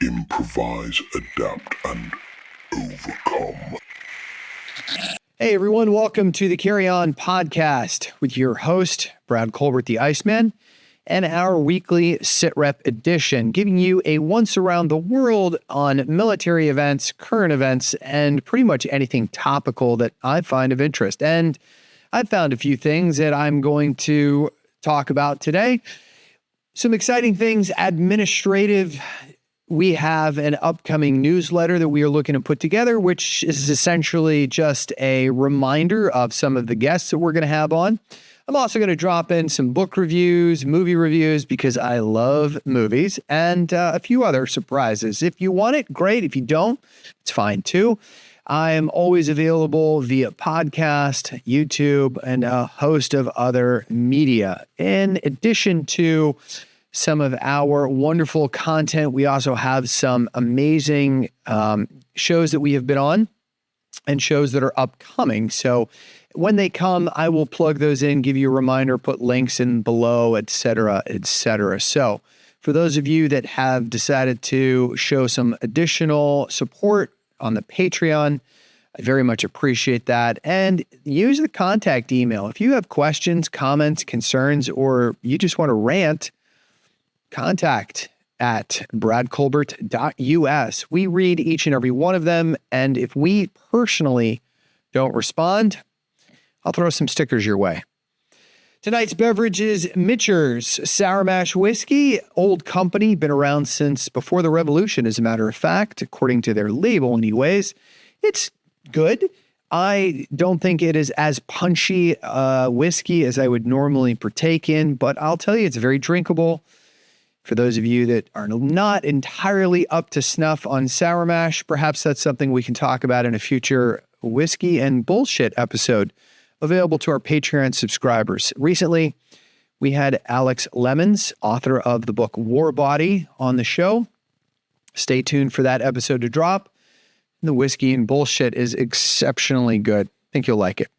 improvise, adapt, and overcome. Hey everyone, welcome to the Carry On podcast with your host, Brad Colbert, the Iceman, and our weekly SITREP edition, giving you a once around the world on military events, current events, and pretty much anything topical that I find of interest. And I've found a few things that I'm going to talk about today. Some exciting things, administrative. We have an upcoming newsletter that we are looking to put together, which is essentially just a reminder of some of the guests that we're going to have on. I'm also going to drop in some book reviews, movie reviews, because I love movies, and a few other surprises. If you want it, great. If you don't, it's fine too. I am always available via podcast, YouTube, and a host of other media. In addition to some of our wonderful content, we also have some amazing shows that we have been on and shows that are upcoming. So when they come, I will plug those in, give you a reminder, put links in below, et cetera, et cetera. So for those of you that have decided to show some additional support on the Patreon, I very much appreciate that. And use the contact email. If you have questions, comments, concerns, or you just want to rant, contact at bradcolbert.us. We read each and every one of them, and if we personally don't respond, I'll throw some stickers your way. Tonight's beverage is Mitchell's Sour Mash Whiskey, old company, been around since before the Revolution, as a matter of fact, according to their label anyways. It's good. I don't think it is as punchy whiskey as I would normally partake in, but I'll tell you, it's very drinkable. For those of you that are not entirely up to snuff on sour mash, perhaps that's something we can talk about in a future whiskey and bullshit episode available to our Patreon subscribers. Recently, we had Alex Lemons, author of the book War Body, on the show. Stay tuned for that episode to drop. The whiskey and bullshit is exceptionally good. I think you'll like it.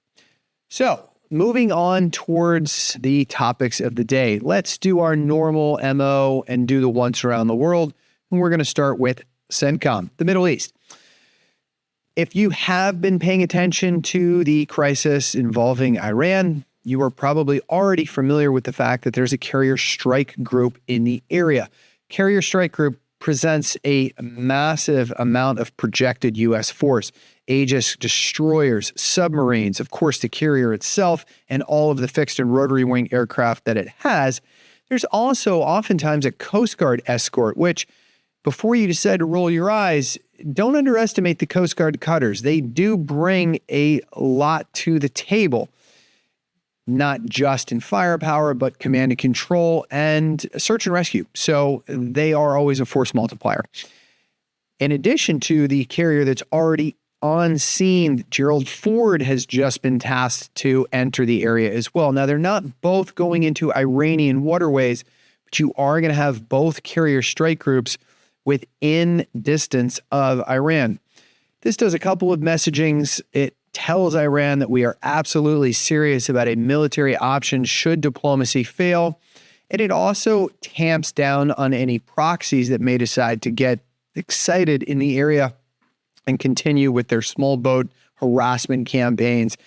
So, moving on towards the topics of the day, let's do our normal MO and do the once around the world. And we're going to start with CENTCOM, the Middle East. If you have been paying attention to the crisis involving Iran, you are probably already familiar with the fact that there's a carrier strike group in the area. Carrier strike group presents a massive amount of projected U.S. force. Aegis destroyers, submarines, of course, the carrier itself, and all of the fixed and rotary wing aircraft that it has. There's also oftentimes a Coast Guard escort, which, before you decide to roll your eyes, don't underestimate the Coast Guard cutters. They do bring a lot to the table, not just in firepower, but command and control and search and rescue. So they are always a force multiplier. In addition to the carrier that's already on scene, Gerald Ford has just been tasked to enter the area as well. Now, they're not both going into Iranian waterways, but you are going to have both carrier strike groups within distance of Iran. This does a couple of messagings. It tells Iran that we are absolutely serious about a military option should diplomacy fail. And it also tamps down on any proxies that may decide to get excited in the area and continue with their small boat harassment campaigns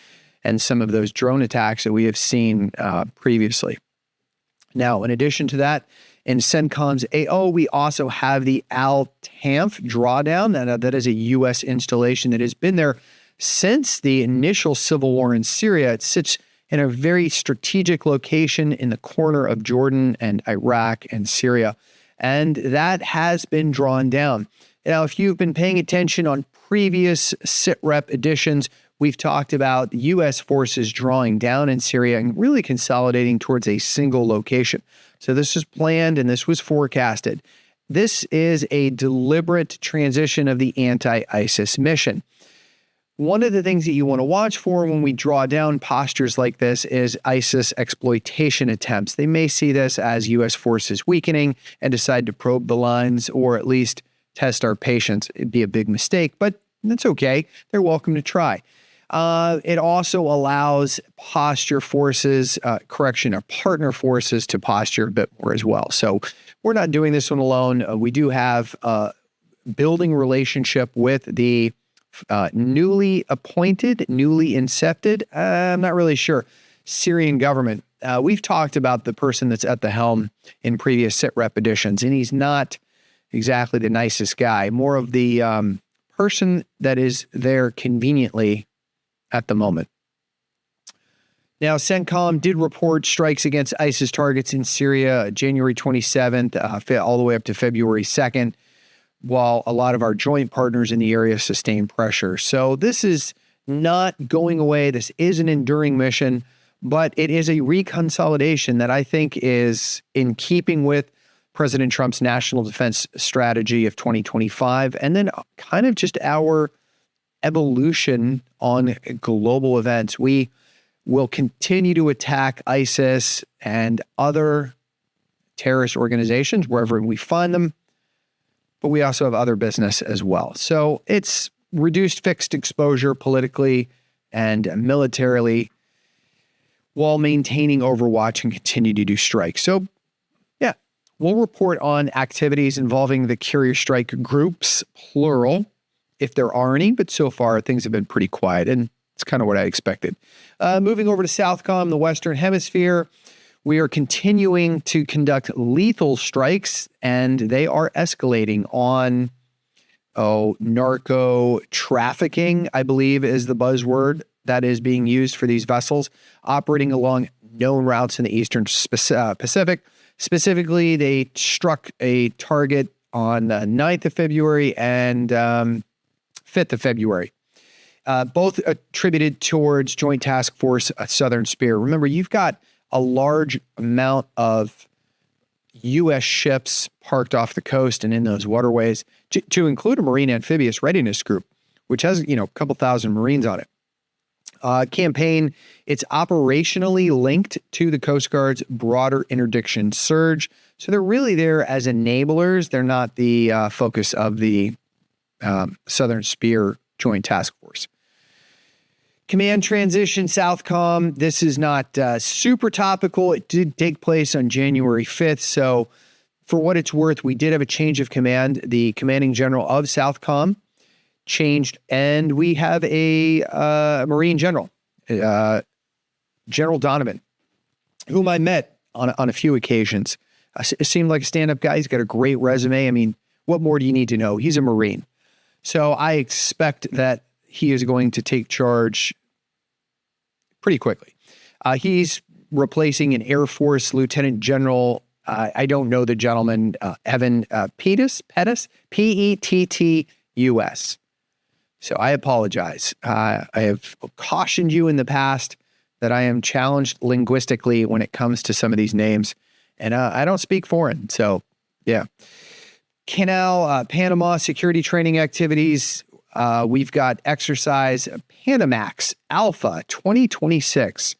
and some of those drone attacks that we have seen previously. Now, in addition to that, in CENTCOM's AO, we also have the Al-Tanf drawdown. That is a U.S. installation that has been there since the initial civil war in Syria. It sits in a very strategic location in the corner of Jordan and Iraq and Syria, and that has been drawn down. Now, if you've been paying attention on previous SITREP editions, we've talked about U.S. forces drawing down in Syria and really consolidating towards a single location. So this is planned and this was forecasted. This is a deliberate transition of the anti-ISIS mission. One of the things that you want to watch for when we draw down postures like this is ISIS exploitation attempts. They may see this as U.S. forces weakening and decide to probe the lines or at least test our patience. It'd be a big mistake, but that's okay. They're welcome to try. It also allows partner forces to posture a bit more as well. So we're not doing this one alone. We do have building relationship with the newly incepted, I'm not really sure, Syrian government. We've talked about the person that's at the helm in previous SITREP editions, and he's not exactly the nicest guy, more of the person that is there conveniently at the moment. Now, CENTCOM did report strikes against ISIS targets in Syria January 27th, all the way up to February 2nd, while a lot of our joint partners in the area sustained pressure. So this is not going away. This is an enduring mission, but it is a reconsolidation that I think is in keeping with President Trump's national defense strategy of 2025, and then kind of just our evolution on global events. We will continue to attack ISIS and other terrorist organizations wherever we find them, but we also have other business as well. So it's reduced fixed exposure politically and militarily while maintaining overwatch and continue to do strikes. So yeah, we'll report on activities involving the carrier strike groups, plural, if there are any, but so far things have been pretty quiet, and it's kind of what I expected. Moving over to SOUTHCOM, the Western Hemisphere, we are continuing to conduct lethal strikes, and they are escalating on narco trafficking, I believe is the buzzword that is being used for these vessels operating along known routes in the Eastern Pacific. Specifically, they struck a target on the 9th of February and 5th of February, both attributed towards Joint Task Force Southern Spear. Remember, you've got a large amount of U.S. ships parked off the coast and in those waterways, to include a Marine Amphibious Readiness Group, which has, a couple thousand Marines on it. Campaign, it's operationally linked to the Coast Guard's broader interdiction surge. So they're really there as enablers. They're not the focus of the Southern Spear Joint Task Force. Command transition, SOUTHCOM. This is not super topical. It did take place on January 5th. So for what it's worth, we did have a change of command. The commanding general of SOUTHCOM changed, and we have a Marine general, General Donovan, whom I met on a few occasions. Seemed like a stand-up guy. He's got a great resume. I mean, what more do you need to know? He's a Marine. So I expect that he is going to take charge pretty quickly. He's replacing an Air Force Lieutenant General. I don't know the gentleman, Evan Pettus, Pettus. So I apologize. I have cautioned you in the past that I am challenged linguistically when it comes to some of these names, and I don't speak foreign. So yeah. Canal, Panama security training activities. We've got exercise Panamax Alpha 2026.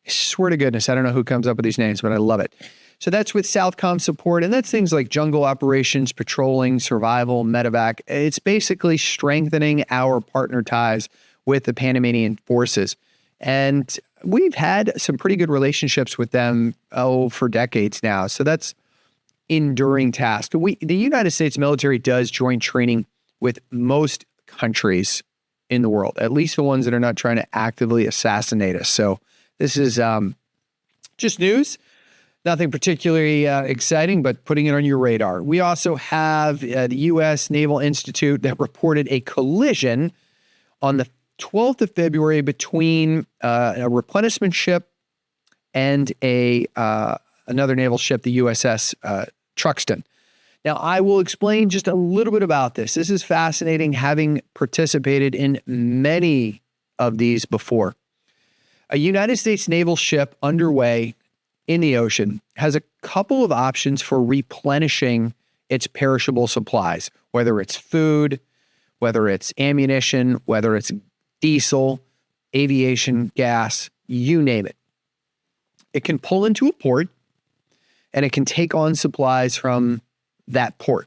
I swear to goodness, I don't know who comes up with these names, but I love it. So that's with SOUTHCOM support, and that's things like jungle operations, patrolling, survival, medevac. It's basically strengthening our partner ties with the Panamanian forces. And we've had some pretty good relationships with them, for decades now. So that's enduring task. The United States military does joint training with most countries in the world, at least the ones that are not trying to actively assassinate us. So this is just news. Nothing particularly exciting, but putting it on your radar. We also have the U.S. Naval Institute that reported a collision on the 12th of February between a replenishment ship and another naval ship, the USS Truxtun. Now, I will explain just a little bit about this. This is fascinating, having participated in many of these before. A United States naval ship underway in the ocean has a couple of options for replenishing its perishable supplies, whether it's food, whether it's ammunition, whether it's diesel, aviation gas, you name it. It can pull into a port and it can take on supplies from that port.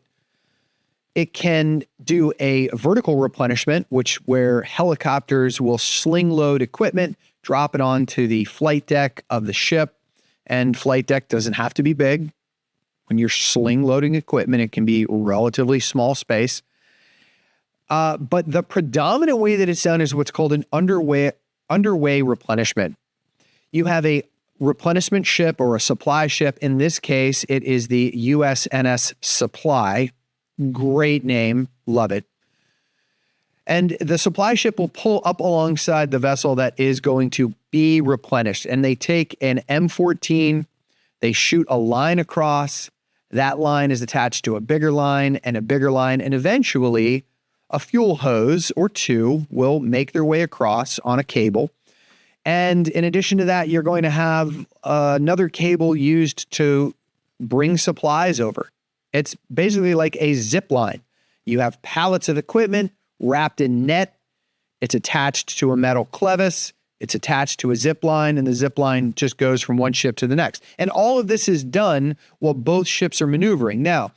It can do a vertical replenishment, where helicopters will sling load equipment, drop it onto the flight deck of the ship. And flight deck doesn't have to be big. When you're sling loading equipment, it can be relatively small space. But the predominant way that it's done is what's called an underway replenishment. You have a replenishment ship or a supply ship. In this case, it is the USNS Supply. Great name. Love it. And the supply ship will pull up alongside the vessel that is going to be replenished. And they take an M14, they shoot a line across. That line is attached to a bigger line and a bigger line. And eventually a fuel hose or two will make their way across on a cable. And in addition to that, you're going to have another cable used to bring supplies over. It's basically like a zip line. You have pallets of equipment wrapped in net. It's attached to a metal clevis. It's attached to a zip line, and the zip line just goes from one ship to the next. And all of this is done while both ships are maneuvering. Now,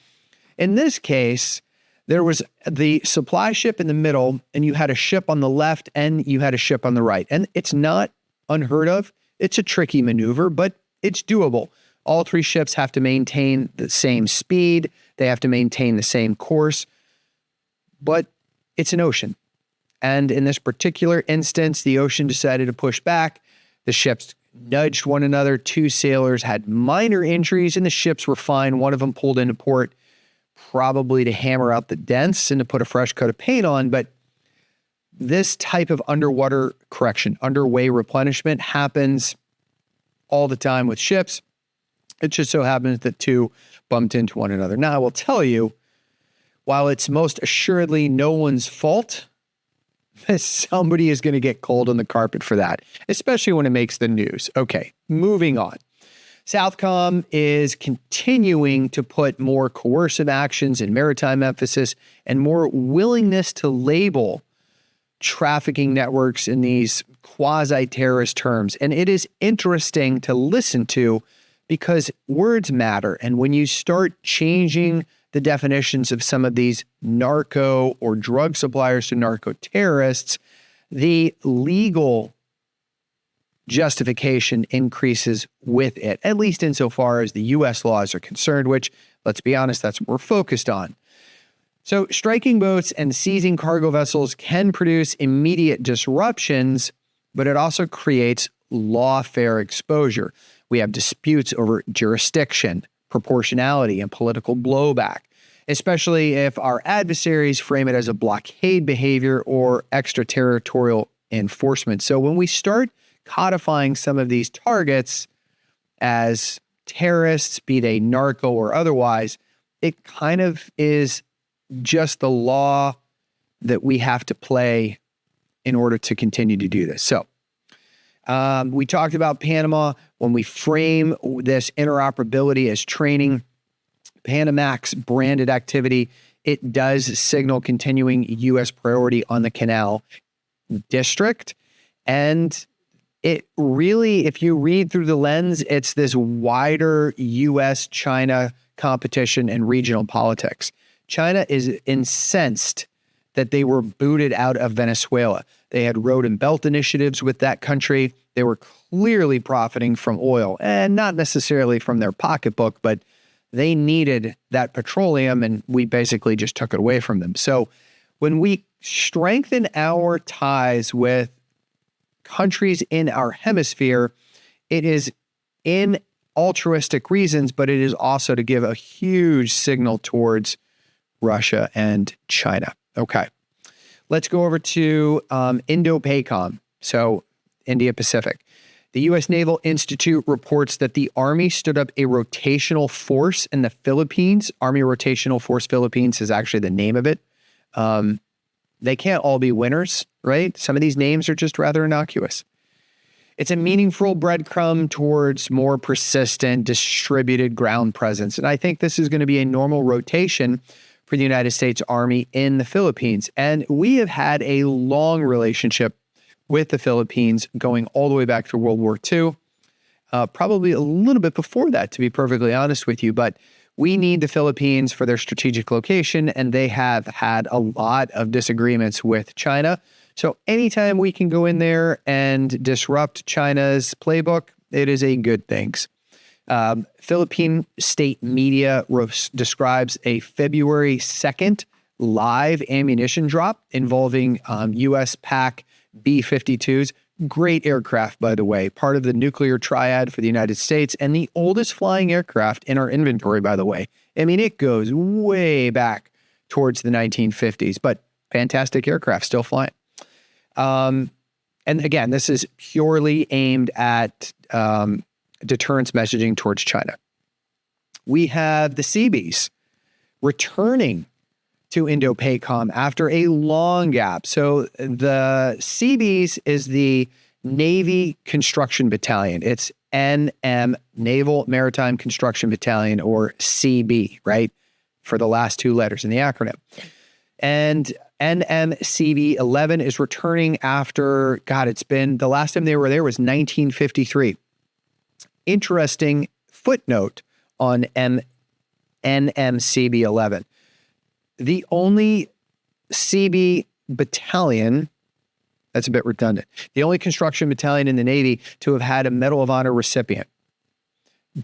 in this case, there was the supply ship in the middle, and you had a ship on the left, and you had a ship on the right. And it's not unheard of. It's a tricky maneuver, but it's doable. All three ships have to maintain the same speed. They have to maintain the same course. But it's an ocean. And in this particular instance, the ocean decided to push back. The ships nudged one another. Two sailors had minor injuries, and the ships were fine. One of them pulled into port, probably to hammer out the dents and to put a fresh coat of paint on. But this type of underway replenishment happens all the time with ships. It just so happens that two bumped into one another. Now, I will tell you, while it's most assuredly no one's fault, somebody is going to get cold on the carpet for that, especially when it makes the news. Okay, moving on. CENTCOM is continuing to put more coercive actions and maritime emphasis and more willingness to label trafficking networks in these quasi-terrorist terms. And it is interesting to listen to because words matter. And when you start changing the definitions of some of these narco or drug suppliers to narco terrorists, the legal justification increases with it, at least insofar as the U.S. laws are concerned, which, let's be honest, that's what we're focused on. So striking boats and seizing cargo vessels can produce immediate disruptions, but it also creates lawfare exposure. We have disputes over jurisdiction, proportionality, and political blowback, especially if our adversaries frame it as a blockade behavior or extraterritorial enforcement. So when we start codifying some of these targets as terrorists, be they narco or otherwise, it kind of is just the law that we have to play in order to continue to do this. So we talked about Panama. When we frame this interoperability as training, Panamax branded activity, it does signal continuing U.S. priority on the Canal District. And it really, if you read through the lens, it's this wider U.S.-China competition and regional politics. China is incensed that they were booted out of Venezuela. They had road and belt initiatives with that country. They were clearly profiting from oil, and not necessarily from their pocketbook, but they needed that petroleum, and we basically just took it away from them. So when we strengthen our ties with countries in our hemisphere, it is in altruistic reasons, but it is also to give a huge signal towards Russia and China. Okay, let's go over to INDOPACOM, so India-Pacific. The U.S. Naval Institute reports that the Army stood up a rotational force in the Philippines. Army Rotational Force Philippines is actually the name of it. They can't all be winners, right? Some of these names are just rather innocuous. It's a meaningful breadcrumb towards more persistent, distributed ground presence. And I think this is going to be a normal rotation for the United States Army in the Philippines. And we have had a long relationship with the Philippines going all the way back to World War II, probably a little bit before that, to be perfectly honest with you. But we need the Philippines for their strategic location, and they have had a lot of disagreements with China. So anytime we can go in there and disrupt China's playbook, it is a good thing. Philippine state media describes a February 2nd live ammunition drop involving U.S. PAC B-52s. Great aircraft, by the way, part of the nuclear triad for the United States and the oldest flying aircraft in our inventory, by the way. I mean, it goes way back towards the 1950s, but fantastic aircraft still flying. And again, this is purely aimed at deterrence messaging towards China. We have the Seabees returning to INDOPACOM after a long gap. So the Seabees is the Navy Construction Battalion. It's NM, Naval Maritime Construction Battalion, or CB, right? For the last two letters in the acronym. And NMCB 11 is returning after, it's been, the last time they were there was 1953. Interesting footnote on NMCB 11. The only CB battalion, that's a bit redundant, the only construction battalion in the Navy to have had a Medal of Honor recipient.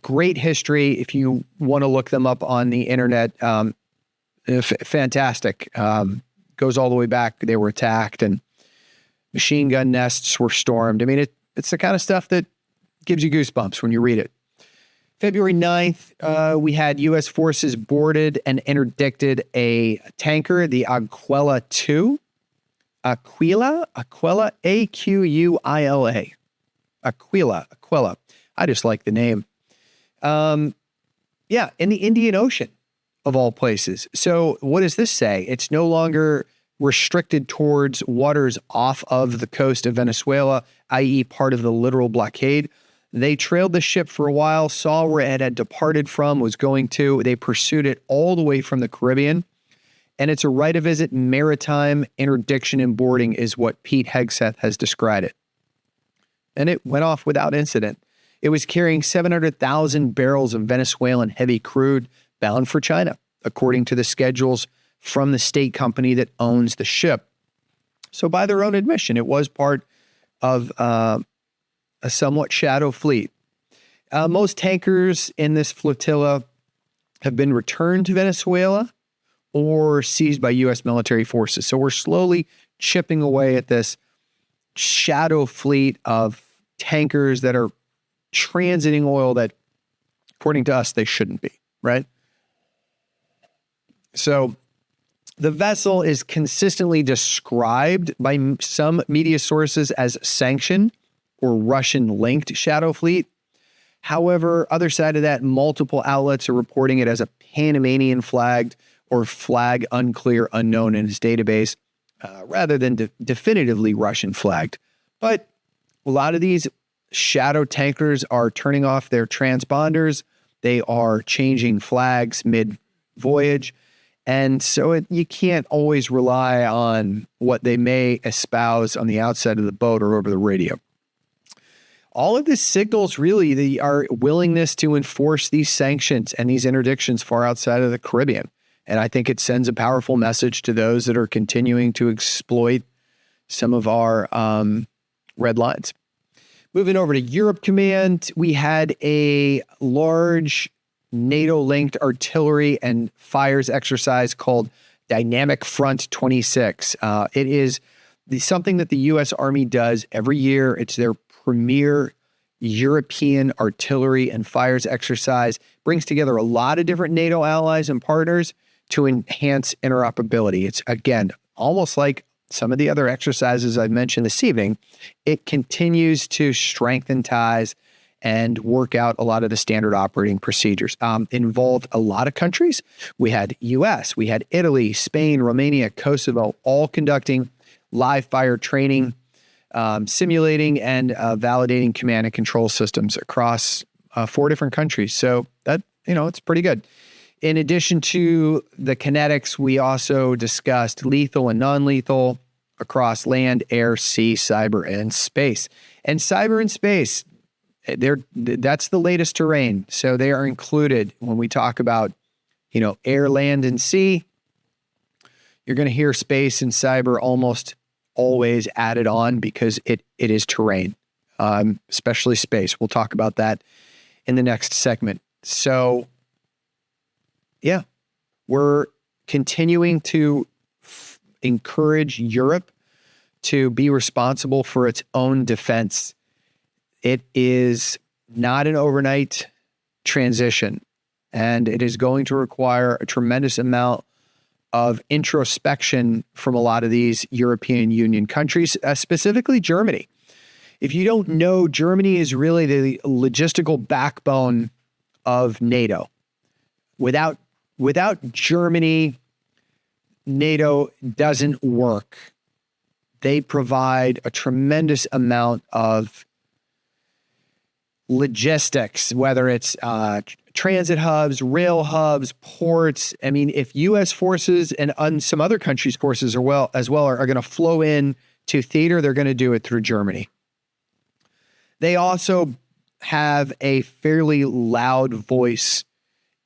Great history. If you want to look them up on the internet, fantastic. Goes all the way back. They were attacked and machine gun nests were stormed. I mean, it's the kind of stuff that gives you goosebumps when you read it. February 9th, we had U.S. forces boarded and interdicted a tanker, the Aquila 2. Aquila, A-Q-U-I-L-A. Aquila. I just like the name. In the Indian Ocean, of all places. So what does this say? It's no longer restricted towards waters off of the coast of Venezuela, i.e. part of the littoral blockade. They trailed the ship for a while, saw where it had departed from, was going to. They pursued it all the way from the Caribbean. And it's a right of visit maritime interdiction and boarding is what Pete Hegseth has described it. And it went off without incident. It was carrying 700,000 barrels of Venezuelan heavy crude bound for China, according to the schedules from the state company that owns the ship. So by their own admission, it was part of a somewhat shadow fleet. Most tankers in this flotilla have been returned to Venezuela or seized by U.S. military forces. So we're slowly chipping away at this shadow fleet of tankers that are transiting oil that, according to us, they shouldn't be, right? So the vessel is consistently described by some media sources as sanctioned or Russian-linked shadow fleet. However, other side of that, multiple outlets are reporting it as a Panamanian flagged or flag unclear unknown in its database, rather than definitively Russian flagged. But a lot of these shadow tankers are turning off their transponders. They are changing flags mid-voyage. And so you can't always rely on what they may espouse on the outside of the boat or over the radio. All of this signals really our willingness to enforce these sanctions and these interdictions far outside of the Caribbean. And I think it sends a powerful message to those that are continuing to exploit some of our red lines. Moving over to Europe Command, we had a large NATO-linked artillery and fires exercise called Dynamic Front 26. It is something that the U.S. Army does every year. It's their premier European artillery and fires exercise. Brings together a lot of different NATO allies and partners to enhance interoperability. It's, again, almost like some of the other exercises I've mentioned this evening. It continues to strengthen ties and work out a lot of the standard operating procedures. Involved a lot of countries. We had U.S., we had Italy, Spain, Romania, Kosovo, all conducting live fire training, simulating and validating command and control systems across 4 different countries. So that, it's pretty good. In addition to the kinetics, we also discussed lethal and non-lethal across land, air, sea, cyber, and space. And cyber and space, that's the latest terrain. So they are included when we talk about, air, land, and sea. You're going to hear space and cyber almost always added on because it is terrain, especially space. We'll talk about that in the next segment. So, yeah, we're continuing to encourage Europe to be responsible for its own defense. It is not an overnight transition, and it is going to require a tremendous amount of introspection from a lot of these European Union countries, specifically Germany. If you don't know, Germany is really the logistical backbone of NATO. Without Germany, NATO doesn't work. They provide a tremendous amount of logistics, whether it's transit hubs, rail hubs, ports. I mean, if U.S. forces and some other countries' forces are going to flow in to theater, they're going to do it through Germany. They also have a fairly loud voice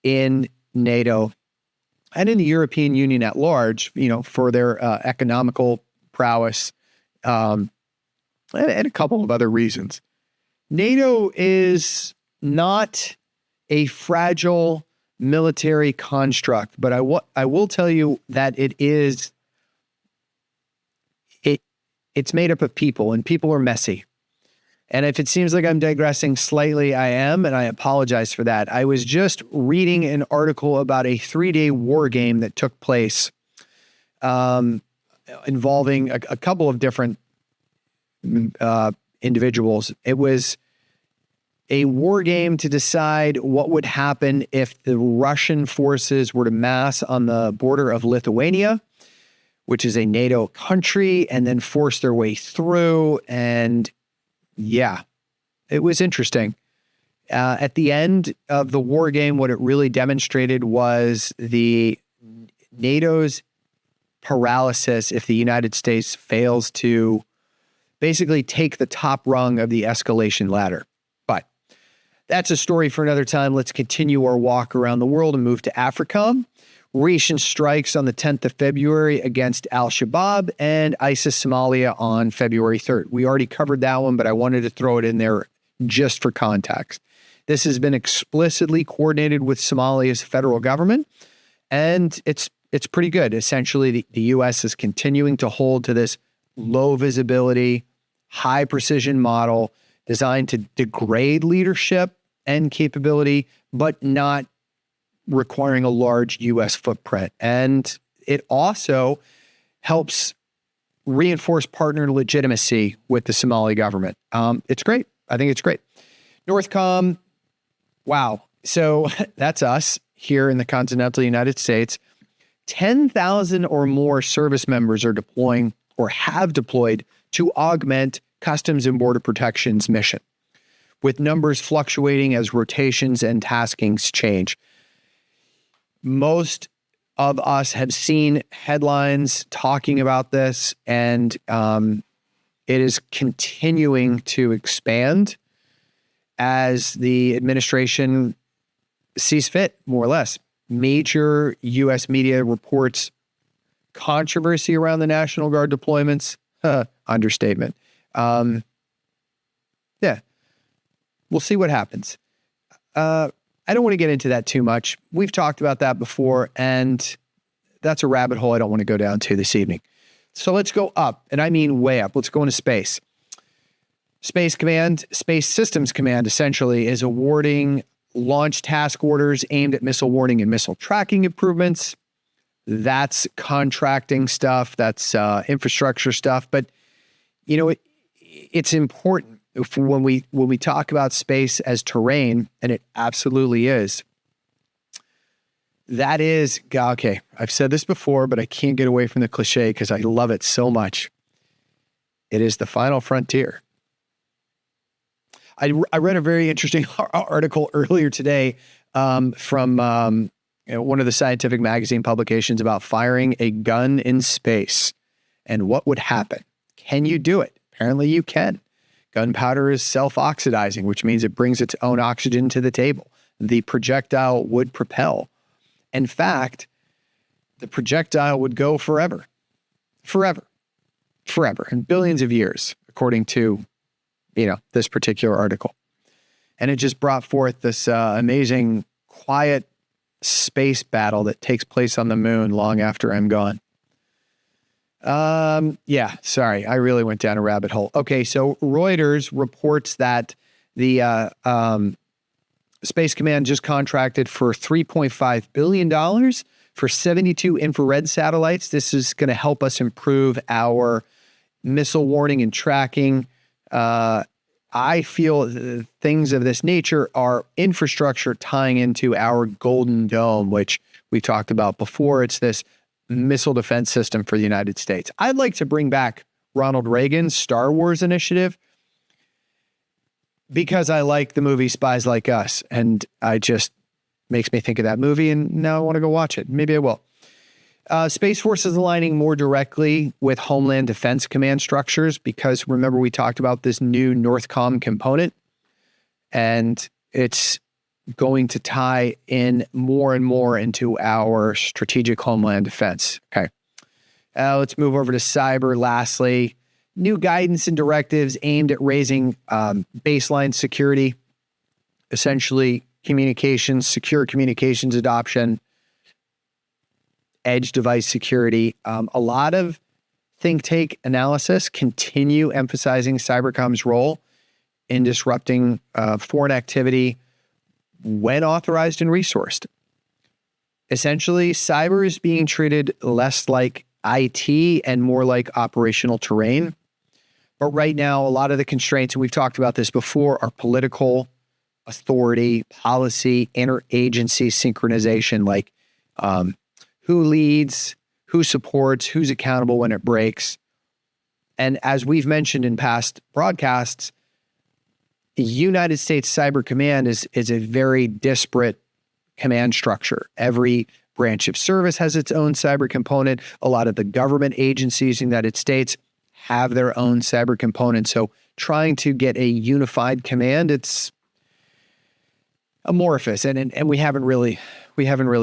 in NATO and in the European Union at large, for their economical prowess and a couple of other reasons. NATO is not a fragile military construct, but I will tell you that it's made up of people, and people are messy. And if it seems like I'm digressing slightly, I am, and I apologize for that. I was just reading an article about a 3-day war game that took place involving a couple of different individuals. It was a war game to decide what would happen if the Russian forces were to mass on the border of Lithuania, which is a NATO country, and then force their way through. And yeah, it was interesting. At the end of the war game, what it really demonstrated was the NATO's paralysis if the United States fails to basically take the top rung of the escalation ladder. But that's a story for another time. Let's continue our walk around the world and move to AFRICOM. Recent strikes on the 10th of February against Al-Shabaab and ISIS Somalia on February 3rd. We already covered that one, but I wanted to throw it in there just for context. This has been explicitly coordinated with Somalia's federal government, and it's pretty good. Essentially, the U.S. is continuing to hold to this low visibility, high precision model designed to degrade leadership and capability, but not requiring a large U.S. footprint. And it also helps reinforce partner legitimacy with the Somali government. It's great. I think it's great. NORTHCOM, wow. So that's us here in the continental United States. 10,000 or more service members are deploying or have deployed to augment Customs and Border Protection's mission, with numbers fluctuating as rotations and taskings change. Most of us have seen headlines talking about this, and it is continuing to expand as the administration sees fit, more or less. Major U.S. media reports controversy around the National Guard deployments. Understatement. Yeah, we'll see what happens. I don't want to get into that too much. We've talked about that before, and that's a rabbit hole I don't want to go down to this evening. So let's go up, and I mean way up. Let's go into space. Space Command, Space Systems Command, essentially, is awarding launch task orders aimed at missile warning and missile tracking improvements. That's contracting stuff. That's infrastructure stuff. But, it's important when we talk about space as terrain, and it absolutely is. That is, okay, I've said this before, but I can't get away from the cliche because I love it so much. It is the final frontier. I read a very interesting article earlier today from one of the scientific magazine publications about firing a gun in space and what would happen. Can you do it? Apparently you can. Gunpowder is self-oxidizing, which means it brings its own oxygen to the table. The projectile would propel. In fact, the projectile would go forever, and billions of years, according to, this particular article. And it just brought forth this amazing, quiet space battle that takes place on the moon long after I'm gone. Yeah, sorry, I really went down a rabbit hole. Okay, so Reuters reports that the Space Command just contracted for $3.5 billion for 72 infrared satellites. This is going to help us improve our missile warning and tracking. I feel things of this nature are infrastructure tying into our Golden Dome, which we talked about before. It's this missile defense system for the United States. I'd like to bring back Ronald Reagan's Star Wars initiative because I like the movie Spies Like Us, and I just makes me think of that movie, and now I want to go watch it. Maybe I will. Space Force is aligning more directly with Homeland Defense Command structures because remember we talked about this new NORTHCOM component, and it's going to tie in more and more into our strategic homeland defense. Okay. Let's move over to cyber. Lastly, new guidance and directives aimed at raising baseline security, essentially communications, secure communications adoption, edge device security. A lot of think tank analysis continue emphasizing cybercom's role in disrupting foreign activity when authorized and resourced. Essentially, cyber is being treated less like IT and more like operational terrain. But right now, a lot of the constraints, and we've talked about this before, are political, authority, policy, interagency synchronization, like who leads, who supports, who's accountable when it breaks. And as we've mentioned in past broadcasts, the United States Cyber Command is a very disparate command structure. Every branch of service has its own cyber component. A lot of the government agencies in the United States have their own cyber component. So trying to get a unified command, it's amorphous, and we haven't really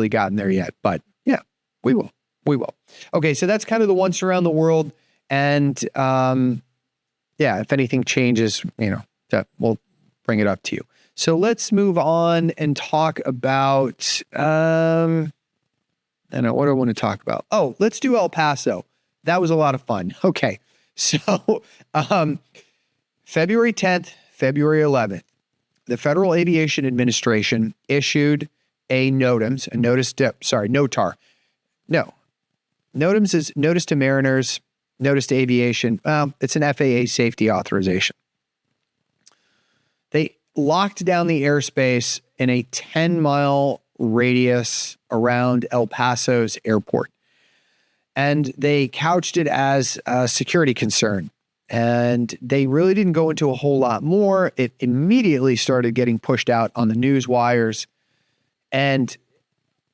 gotten there yet. But yeah, we will. Okay, so that's kind of the once around the world, and yeah, if anything changes, that we'll bring it up to you. So let's move on and talk about, I don't know, what do I want to talk about? Oh, let's do El Paso. That was a lot of fun. Okay. So February 10th, February 11th, the Federal Aviation Administration issued a NOTAMs, NOTAR. No, NOTAMs is Notice to Mariners, Notice to Aviation. It's an FAA safety authorization. They locked down the airspace in a 10-mile radius around El Paso's airport. And they couched it as a security concern. And they really didn't go into a whole lot more. It immediately started getting pushed out on the news wires. And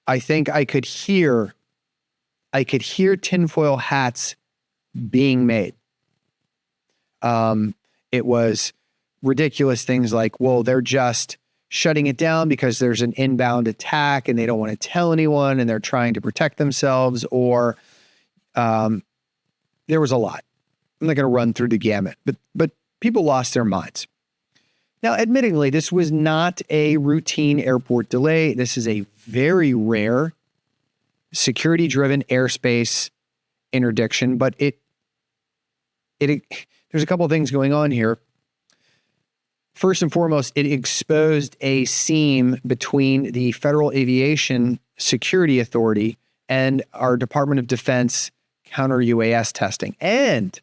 I think I could hear tinfoil hats being made. It was ridiculous things like, well, they're just shutting it down because there's an inbound attack and they don't want to tell anyone and they're trying to protect themselves, or there was a lot. I'm not going to run through the gamut, but people lost their minds. Now, admittingly, this was not a routine airport delay. This is a very rare security-driven airspace interdiction, but there's a couple of things going on here. First and foremost, it exposed a seam between the Federal Aviation Security Authority and our Department of Defense counter-UAS testing and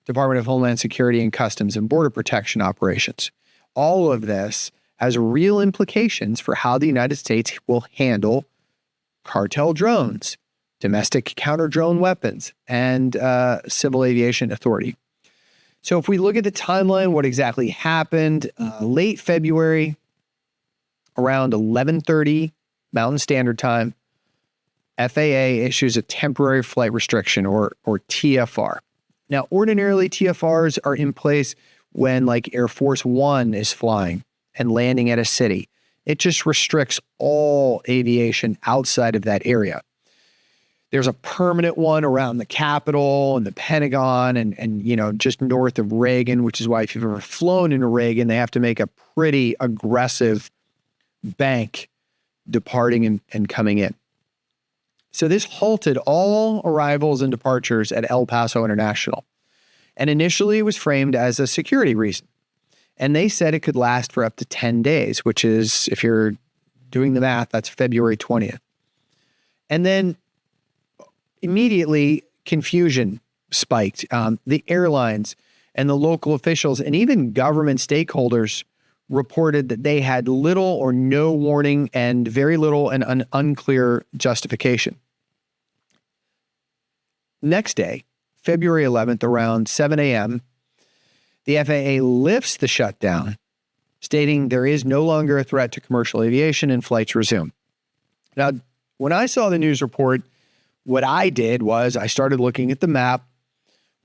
Department of Homeland Security and Customs and Border Protection operations. All of this has real implications for how the United States will handle cartel drones, domestic counter-drone weapons, and Civil Aviation Authority. So if we look at the timeline, what exactly happened, late February, around 11:30 Mountain Standard Time, FAA issues a temporary flight restriction or TFR. Now, ordinarily TFRs are in place when like Air Force One is flying and landing at a city. It just restricts all aviation outside of that area. There's a permanent one around the Capitol and the Pentagon and just north of Reagan, which is why if you've ever flown into Reagan, they have to make a pretty aggressive bank departing and coming in. So this halted all arrivals and departures at El Paso International. And initially it was framed as a security reason. And they said it could last for up to 10 days, which is, if you're doing the math, that's February 20th. And then immediately confusion spiked. The airlines and the local officials and even government stakeholders reported that they had little or no warning and very little and unclear justification. Next day, February 11th, around 7 a.m., the FAA lifts the shutdown, stating there is no longer a threat to commercial aviation and flights resume. Now, when I saw the news report, what I did was I started looking at the map,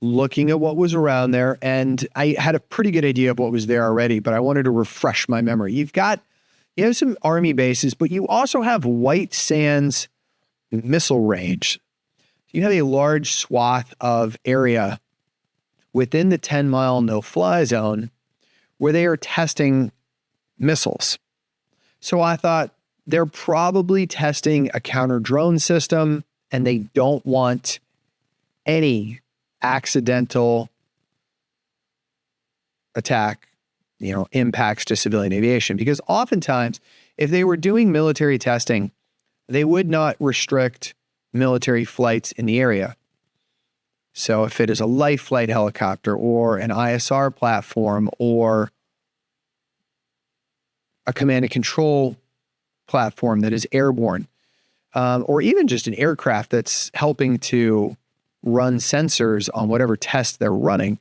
looking at what was around there, and I had a pretty good idea of what was there already, but I wanted to refresh my memory. You have some Army bases, but you also have White Sands missile range. You have a large swath of area within the 10-mile no-fly zone where they are testing missiles. So I thought they're probably testing a counter-drone system, and they don't want any accidental attack, impacts to civilian aviation. Because oftentimes, if they were doing military testing, they would not restrict military flights in the area. So if it is a light flight helicopter or an ISR platform or a command and control platform that is airborne, or even just an aircraft that's helping to run sensors on whatever test they're running,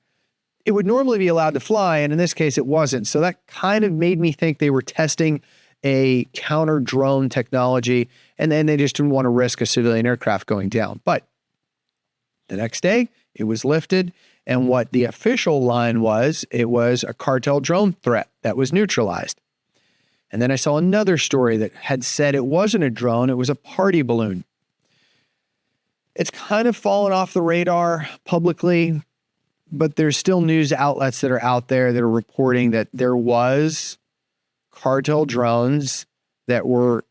it would normally be allowed to fly, and in this case it wasn't. So that kind of made me think they were testing a counter-drone technology, and then they just didn't want to risk a civilian aircraft going down. But the next day, it was lifted, and what the official line was, it was a cartel drone threat that was neutralized. And then I saw another story that had said it wasn't a drone, it was a party balloon. It's kind of fallen off the radar publicly, but there's still news outlets that are out there that are reporting that there was cartel drones that were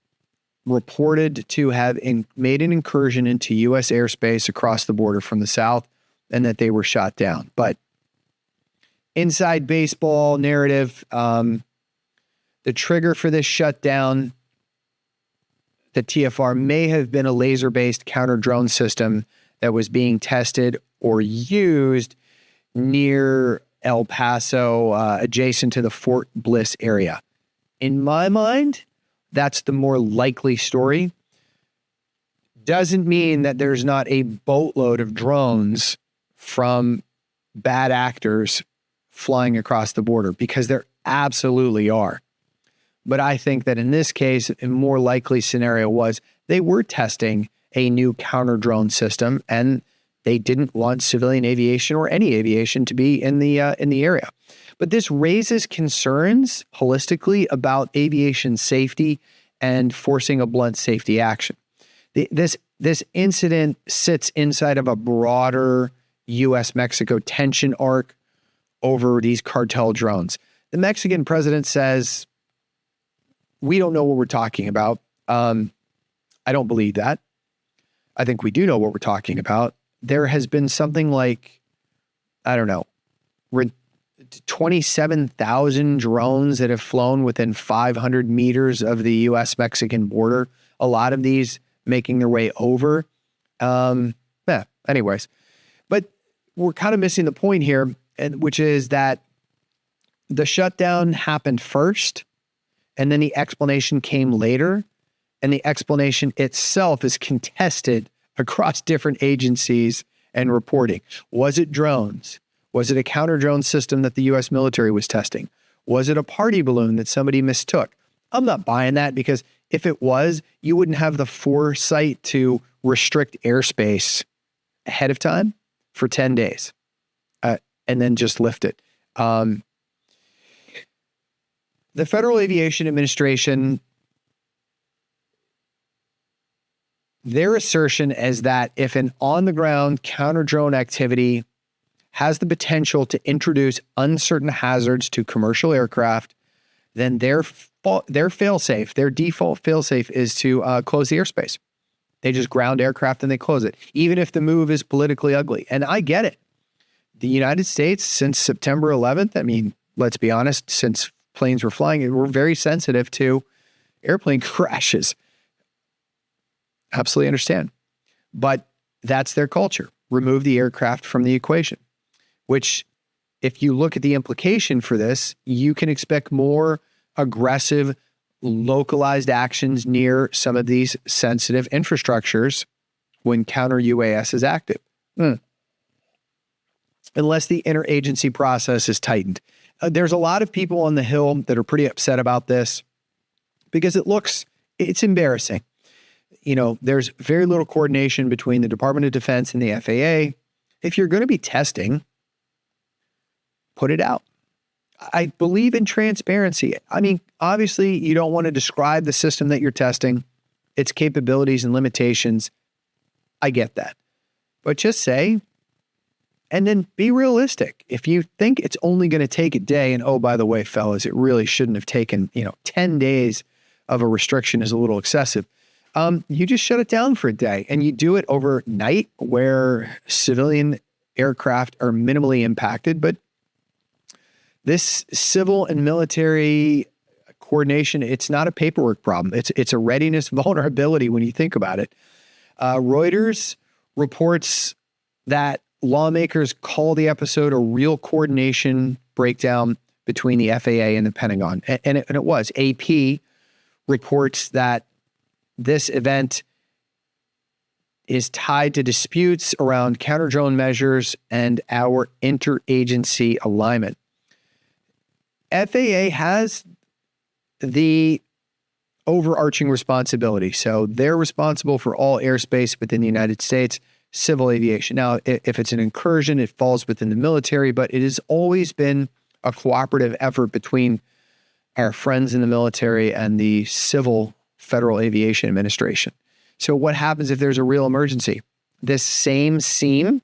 reported to have made an incursion into U.S. airspace across the border from the south, and that they were shot down. But inside baseball narrative, the trigger for this shutdown, the TFR, may have been a laser-based counter-drone system that was being tested or used near El Paso, adjacent to the Fort Bliss area. In my mind, that's the more likely story. Doesn't mean that there's not a boatload of drones from bad actors flying across the border, because there absolutely are. But I think that in this case, a more likely scenario was they were testing a new counter-drone system, and they didn't want civilian aviation or any aviation to be in the area. But this raises concerns holistically about aviation safety and forcing a blunt safety action. This incident sits inside of a broader U.S.-Mexico tension arc over these cartel drones. The Mexican president says, we don't know what we're talking about. I don't believe that. I think we do know what we're talking about. There has been something like, 27,000 drones that have flown within 500 meters of the U.S.-Mexican border. A lot of these making their way over. Anyways. But we're kind of missing the point here, which is that the shutdown happened first, and then the explanation came later, and the explanation itself is contested across different agencies and reporting. Was it drones? Was it a counter-drone system that the U.S. military was testing? Was it a party balloon that somebody mistook? I'm not buying that, because if it was, you wouldn't have the foresight to restrict airspace ahead of time for 10 days and then just lift it. The Federal Aviation Administration, their assertion is that if an on-the-ground counter-drone activity has the potential to introduce uncertain hazards to commercial aircraft, then their their fail-safe, their default fail-safe is to close the airspace. They just ground aircraft and they close it, even if the move is politically ugly. And I get it. The United States, since September 11th, I mean, let's be honest, since planes were flying, we're very sensitive to airplane crashes. Absolutely understand. But that's their culture. Remove the aircraft from the equation, which, if you look at the implication for this, you can expect more aggressive, localized actions near some of these sensitive infrastructures when counter UAS is active. Unless the interagency process is tightened. There's a lot of people on the Hill that are pretty upset about this because it's embarrassing. You know, there's very little coordination between the Department of Defense and the FAA. If you're going to be testing, put it out. I believe in transparency. I mean, obviously, you don't want to describe the system that you're testing, its capabilities and limitations. I get that. But just say, and then be realistic. If you think it's only going to take a day, and oh, by the way, fellas, it really shouldn't have taken, 10 days of a restriction is a little excessive. You just shut it down for a day and you do it overnight where civilian aircraft are minimally impacted. But this civil and military coordination, it's not a paperwork problem. It's a readiness vulnerability when you think about it. Reuters reports that lawmakers call the episode a real coordination breakdown between the FAA and the Pentagon. And it was. AP reports that this event is tied to disputes around counter-drone measures and our interagency alignment. FAA has the overarching responsibility. So they're responsible for all airspace within the United States, civil aviation. Now, if it's an incursion, it falls within the military, but it has always been a cooperative effort between our friends in the military and the civil Federal Aviation Administration. So what happens if there's a real emergency? This same scene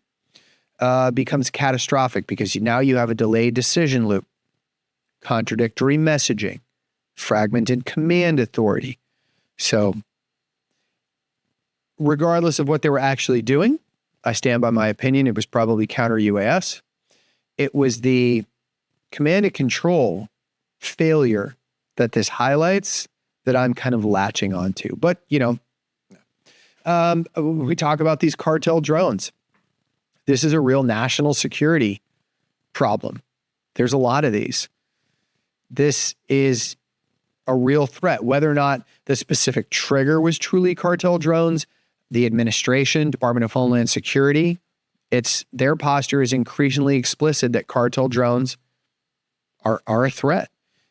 becomes catastrophic because now you have a delayed decision loop, contradictory messaging, fragmented command authority. So regardless of what they were actually doing, I stand by my opinion, it was probably counter UAS. It was the command and control failure that this highlights that I'm kind of latching onto. But, we talk about these cartel drones. This is a real national security problem. There's a lot of these. This is a real threat. Whether or not the specific trigger was truly cartel drones, the administration, Department of Homeland Security, their posture is increasingly explicit that cartel drones are a threat.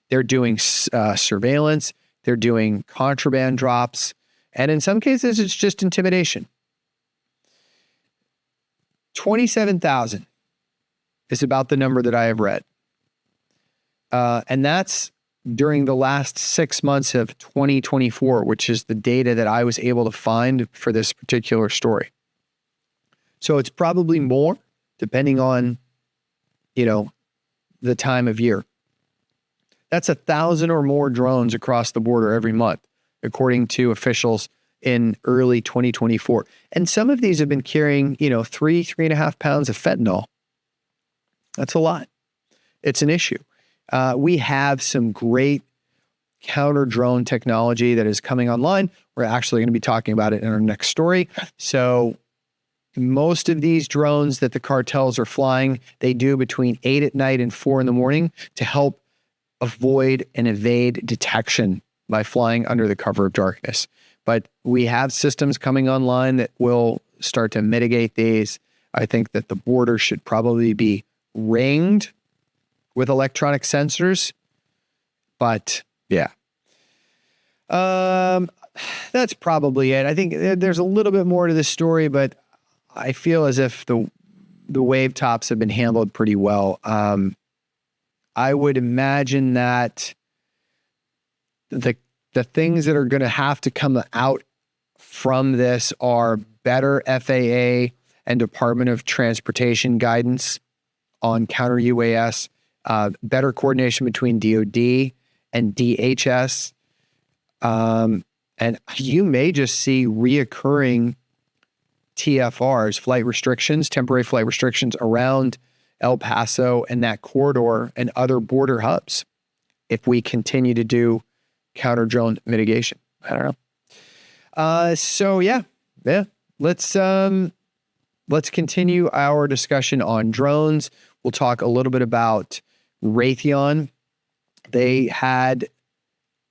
They're doing surveillance. They're doing contraband drops. And in some cases, it's just intimidation. 27,000 is about the number that I have read. And that's during the last 6 months of 2024, which is the data that I was able to find for this particular story. So it's probably more, depending on, the time of year. That's 1,000 or more drones across the border every month, according to officials in early 2024. And some of these have been carrying, 3.5 pounds of fentanyl. That's a lot. It's an issue. We have some great counter drone technology that is coming online. We're actually going to be talking about it in our next story. So most of these drones that the cartels are flying, they do between 8 at night and 4 in the morning to help avoid and evade detection by flying under the cover of darkness. But we have systems coming online that will start to mitigate these. I think that the border should probably be ringed with electronic sensors. But yeah, that's probably it. I think there's a little bit more to this story, but I feel as if the wave tops have been handled pretty well. I would imagine that the things that are going to have to come out from this are better FAA and Department of Transportation guidance on counter UAS, better coordination between DoD and DHS. And you may just see reoccurring TFRs, flight restrictions, temporary flight restrictions around El Paso and that corridor and other border hubs if we continue to do counter drone mitigation. I don't know. So yeah. Let's continue our discussion on drones. We'll talk a little bit about Raytheon. They had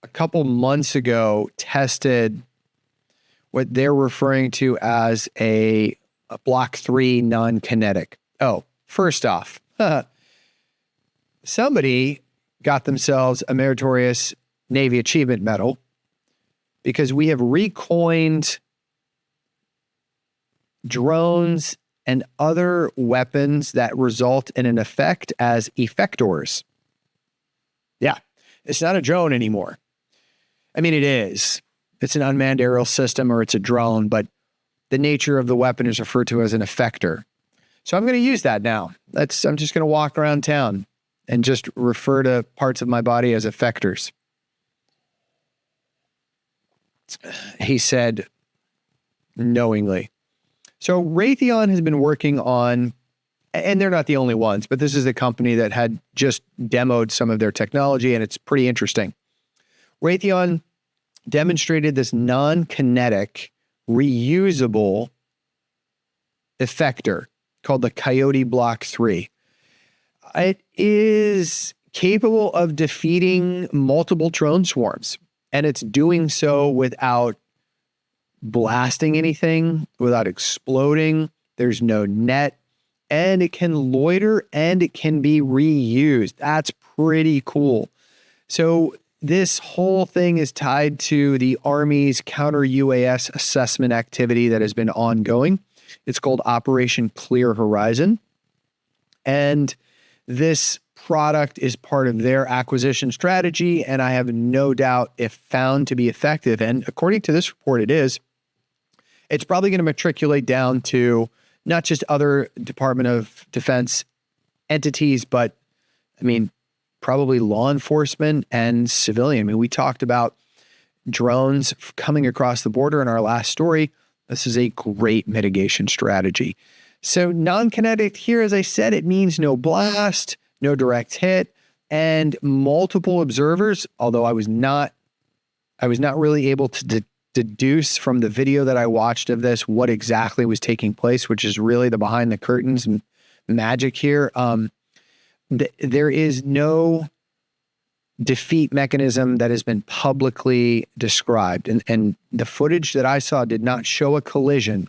a couple months ago tested what they're referring to as a Block 3 non-kinetic. Oh, first off, somebody got themselves a meritorious Navy Achievement Medal because we have recoined drones and other weapons that result in an effect as effectors. Yeah, it's not a drone anymore. I mean, it is. It's an unmanned aerial system or it's a drone, but the nature of the weapon is referred to as an effector. So I'm going to use that now. I'm just going to walk around town and just refer to parts of my body as effectors. He said knowingly. So Raytheon has been working on, and they're not the only ones, but this is a company that had just demoed some of their technology, and it's pretty interesting. Raytheon demonstrated this non-kinetic, reusable effector called the Coyote Block 3. It is capable of defeating multiple drone swarms, and it's doing so without blasting anything, without exploding. There's no net, and it can loiter and it can be reused. That's pretty cool. So this whole thing is tied to the Army's counter-UAS assessment activity that has been ongoing. It's called Operation Clear Horizon. And this product is part of their acquisition strategy, and I have no doubt if found to be effective, and according to this report it is, it's probably going to matriculate down to not just other Department of Defense entities, but I mean, probably law enforcement and civilian. I mean, we talked about drones coming across the border in our last story. This is a great mitigation strategy. So non-kinetic here, as I said, it means no blast, no direct hit, and multiple observers, although I was not really able to deduce from the video that I watched of this what exactly was taking place, which is really the behind the curtains magic here. There is no defeat mechanism that has been publicly described. And the footage that I saw did not show a collision.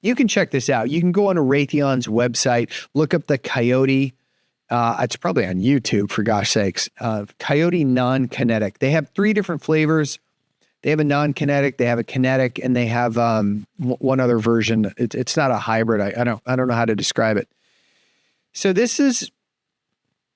You can check this out. You can go on Raytheon's website, look up the Coyote. It's probably on YouTube, for gosh sakes. Coyote non-kinetic. They have 3 different flavors. They have a non-kinetic, they have a kinetic, and they have one other version. It's not a hybrid. I don't know how to describe it. So this is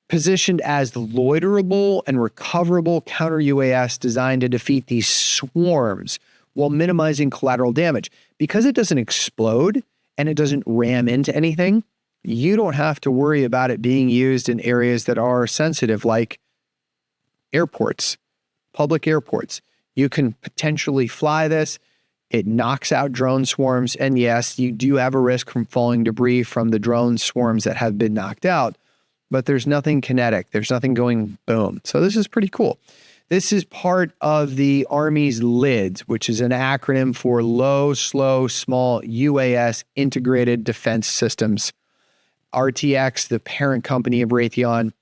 positioned as the loiterable and recoverable counter-UAS designed to defeat these swarms while minimizing collateral damage. Because it doesn't explode and it doesn't ram into anything, you don't have to worry about it being used in areas that are sensitive, like airports, public airports. You can potentially fly this. It knocks out drone swarms. And yes, you do have a risk from falling debris from the drone swarms that have been knocked out, but there's nothing kinetic. There's nothing going boom. So this is pretty cool. This is part of the Army's LIDS, which is an acronym for Low, Slow, Small UAS Integrated Defense Systems. RTX, the parent company of Raytheon,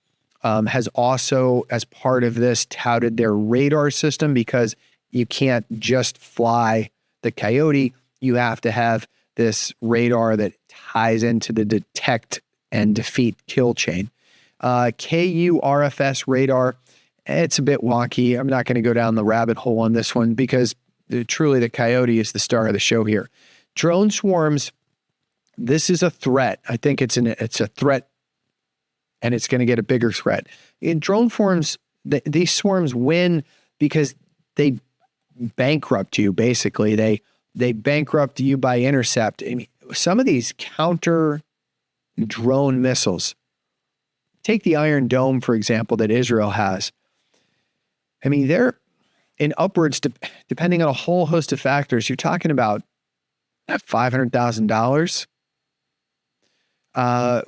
has also, as part of this, touted their radar system, because you can't just fly the Coyote. You have to have this radar that ties into the detect and defeat kill chain. KURFS radar, it's a bit wonky. I'm not going to go down the rabbit hole on this one because truly the Coyote is the star of the show here. Drone swarms, this is a threat. I think it's a threat, and it's going to get a bigger threat. In drone forms, these swarms win because they bankrupt you, basically. They bankrupt you by intercept. I mean, some of these counter drone missiles, take the Iron Dome, for example, that Israel has. I mean, they're in upwards, depending on a whole host of factors. You're talking about $500,000.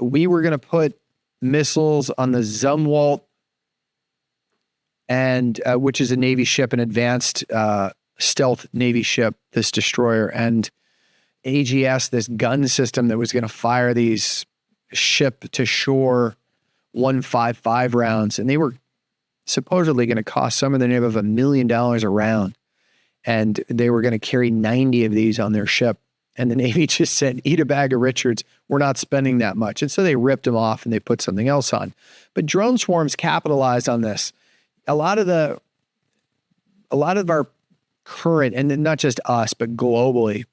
We were going to put missiles on the Zumwalt, and which is a Navy ship, an advanced stealth Navy ship, this destroyer, and AGS, this gun system that was going to fire these ship-to-shore 155 rounds, and they were supposedly going to cost somewhere in the neighborhood of $1 million a round, and they were going to carry 90 of these on their ship. And the Navy just said, eat a bag of Richards. We're not spending that much. And so they ripped them off and they put something else on. But drone swarms capitalized on this. A lot of our current, and not just us, but globally,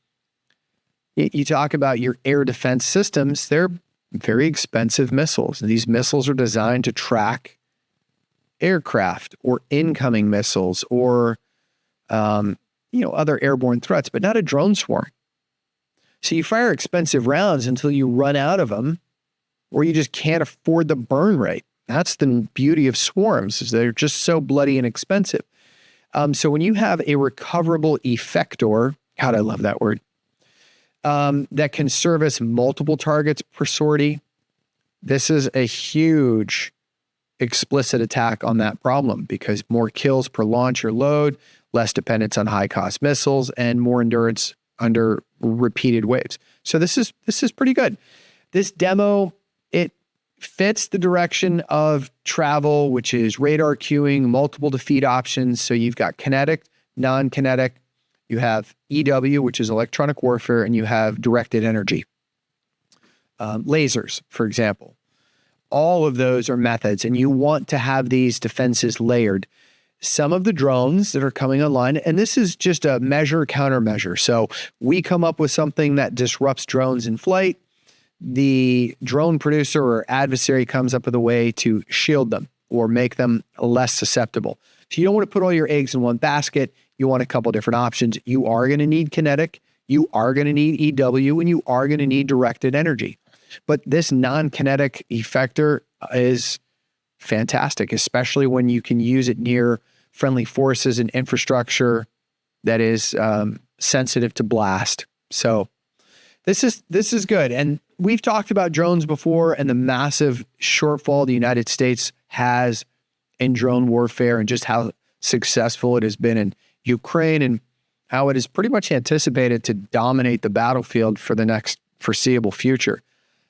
you talk about your air defense systems, they're very expensive missiles. And these missiles are designed to track aircraft or incoming missiles or, other airborne threats, but not a drone swarm. So you fire expensive rounds until you run out of them, or you just can't afford the burn rate. That's the beauty of swarms, is they're just so bloody and expensive. So when you have a recoverable effector, God, I love that word, that can service multiple targets per sortie, this is a huge explicit attack on that problem, because more kills per launch or load, less dependence on high-cost missiles, and more endurance under repeated waves. So this is pretty good. This demo, it fits the direction of travel, which is radar queuing, multiple defeat options. So you've got kinetic, non-kinetic, you have EW, which is electronic warfare, and you have directed energy. Lasers, for example. All of those are methods, and you want to have these defenses layered. Some of the drones that are coming online, and this is just a measure countermeasure. So we come up with something that disrupts drones in flight. The drone producer or adversary comes up with a way to shield them or make them less susceptible. So you don't want to put all your eggs in one basket. You want a couple different options. You are going to need kinetic, you are going to need EW, and you are going to need directed energy. But this non-kinetic effector is fantastic, especially when you can use it near friendly forces and infrastructure that is sensitive to blast. So this is good. And we've talked about drones before and the massive shortfall the United States has in drone warfare, and just how successful it has been in Ukraine, and how it is pretty much anticipated to dominate the battlefield for the next foreseeable future.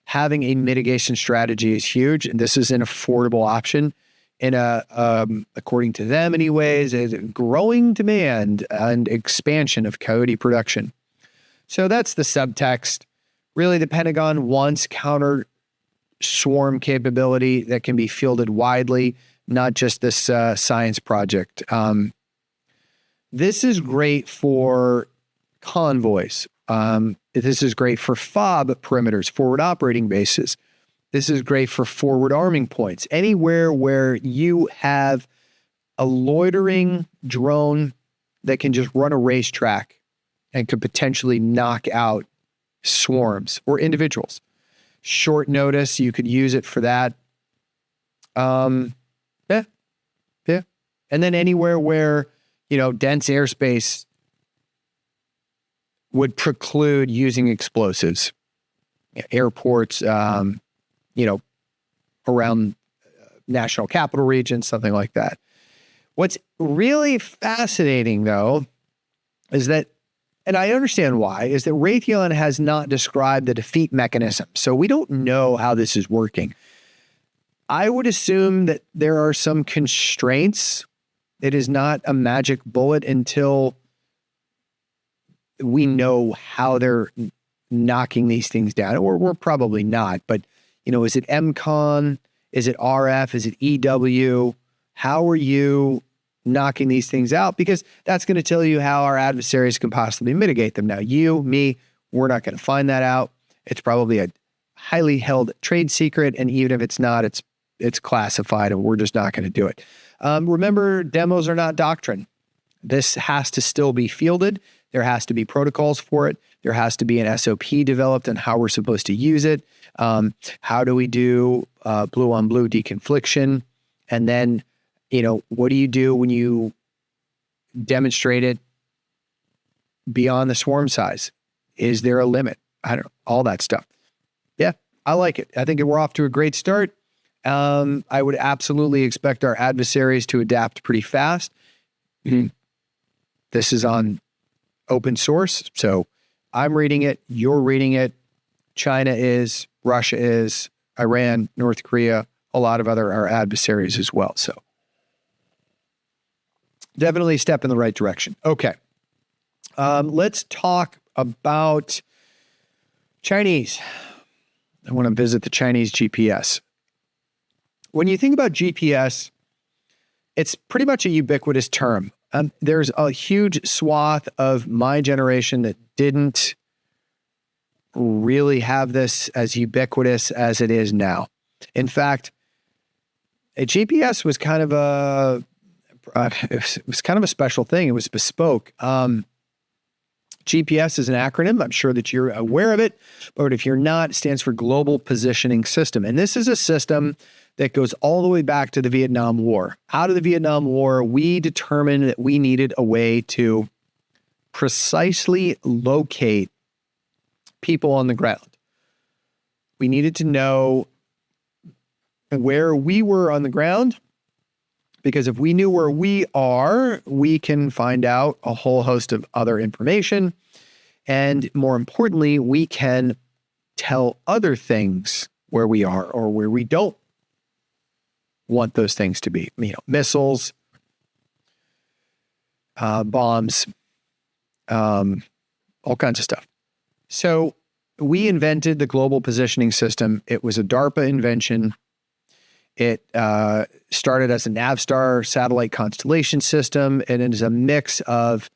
Having a mitigation strategy is huge, and this is an affordable option in according to them anyways, a growing demand and expansion of Coyote production. So that's the subtext. Really, the Pentagon wants counter swarm capability that can be fielded widely, not just this science project. This is great for convoys. This is great for FOB perimeters, forward operating bases. This is great for forward arming points. Anywhere where you have a loitering drone that can just run a racetrack and could potentially knock out swarms or individuals. Short notice, you could use it for that. Yeah. And then anywhere where, dense airspace would preclude using explosives. Airports, around national capital regions, something like that. What's really fascinating, though, is that, and I understand why, is that Raytheon has not described the defeat mechanism. So we don't know how this is working. I would assume that there are some constraints. It is not a magic bullet until we know how they're knocking these things down, or we're probably not. But, is it MCON? Is it RF? Is it EW? How are you knocking these things out? Because that's going to tell you how our adversaries can possibly mitigate them. Now, you, me, we're not going to find that out. It's probably a highly held trade secret. And even if it's not, it's classified, and we're just not going to do it. Remember, demos are not doctrine. This has to still be fielded. There has to be protocols for it. There has to be an SOP developed on how we're supposed to use it. How do we do blue on blue deconfliction? And then what do you do when you demonstrate it beyond the swarm size? Is there a limit? I don't know, all that stuff. Yeah, I like it. I think we're off to a great start. I would absolutely expect our adversaries to adapt pretty fast. This is on open source, so I'm reading it, you're reading it. China is, Russia is, Iran, North Korea, a lot of our adversaries as well. So definitely a step in the right direction. Okay. Let's talk about Chinese. I want to visit the Chinese GPS. When you think about GPS, it's pretty much a ubiquitous term. There's a huge swath of my generation that didn't really have this as ubiquitous as it is now. In fact, a GPS was kind of a special thing. It was bespoke. GPS is an acronym. I'm sure that you're aware of it, but if you're not, it stands for Global Positioning System. And this is a system that goes all the way back to the Vietnam War. Out of the Vietnam War, we determined that we needed a way to precisely locate people on the ground. We needed to know where we were on the ground, because if we knew where we are, we can find out a whole host of other information. And more importantly, we can tell other things where we are or where we don't want those things to be. Missiles, bombs, all kinds of stuff. So we invented the Global Positioning System. It was a DARPA invention. It started as a Navstar satellite constellation system, and it is a mix of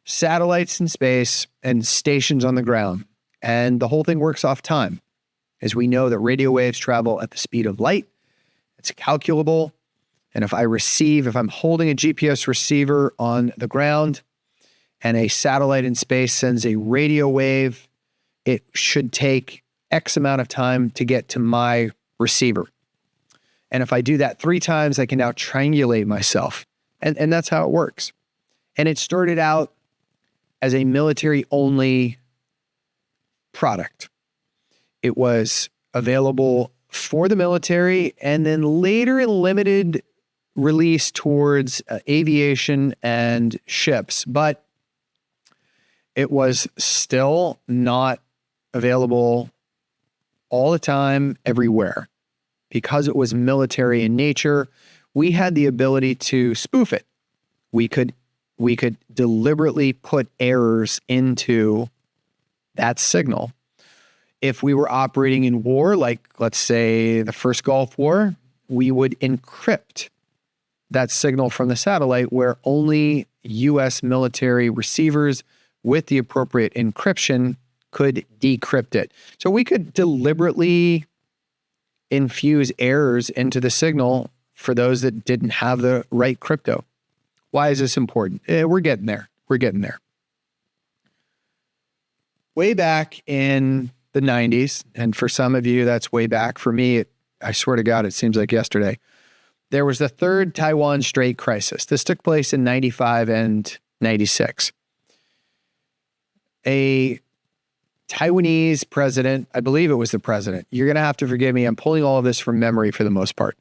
satellites in space and stations on the ground. And the whole thing works off time. As we know that radio waves travel at the speed of light, it's calculable. And if I'm holding a GPS receiver on the ground and a satellite in space sends a radio wave, it should take X amount of time to get to my receiver. And if I do that 3 times, I can now triangulate myself. And that's how it works. And it started out as a military-only product. It was available for the military, and then later in limited release towards aviation and ships. But it was still not available all the time, everywhere. Because it was military in nature, we had the ability to spoof it. We could deliberately put errors into that signal. If we were operating in war, like let's say the first Gulf War, we would encrypt that signal from the satellite where only U.S. military receivers with the appropriate encryption could decrypt it. So we could deliberately infuse errors into the signal for those that didn't have the right crypto. Why is this important? We're getting there. Way back in the 90s, and for some of you, that's way back. For me, I swear to God, it seems like yesterday. There was the third Taiwan Strait crisis. This took place in 95 and 96. A Taiwanese president, I believe it was the president. You're going to have to forgive me. I'm pulling all of this from memory for the most part.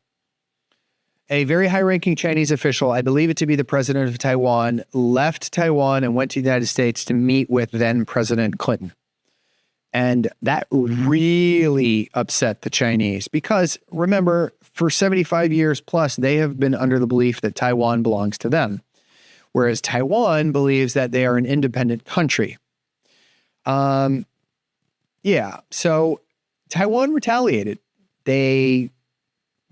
A very high-ranking Chinese official, I believe it to be the president of Taiwan, left Taiwan and went to the United States to meet with then President Clinton. And that really upset the Chinese because, remember, for 75 years plus, they have been under the belief that Taiwan belongs to them, whereas Taiwan believes that they are an independent country. So Taiwan retaliated. They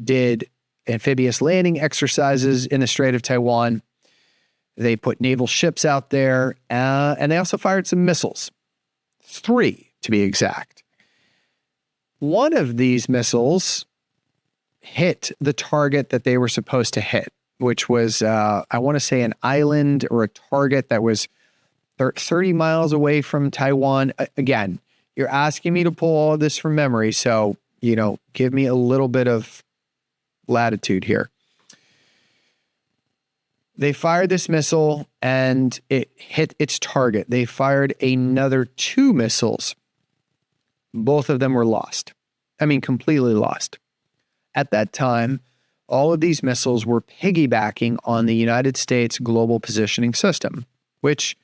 did amphibious landing exercises in the Strait of Taiwan. They put naval ships out there, and they also fired some missiles. 3, to be exact. One of these missiles hit the target that they were supposed to hit, which was, I want to say, an island or a target that was 30 miles away from Taiwan. Again, you're asking me to pull all of this from memory, so, give me a little bit of latitude here. They fired this missile and it hit its target. They fired another 2 missiles. Both of them were lost. I mean, completely lost. At that time, all of these missiles were piggybacking on the United States Global Positioning System, which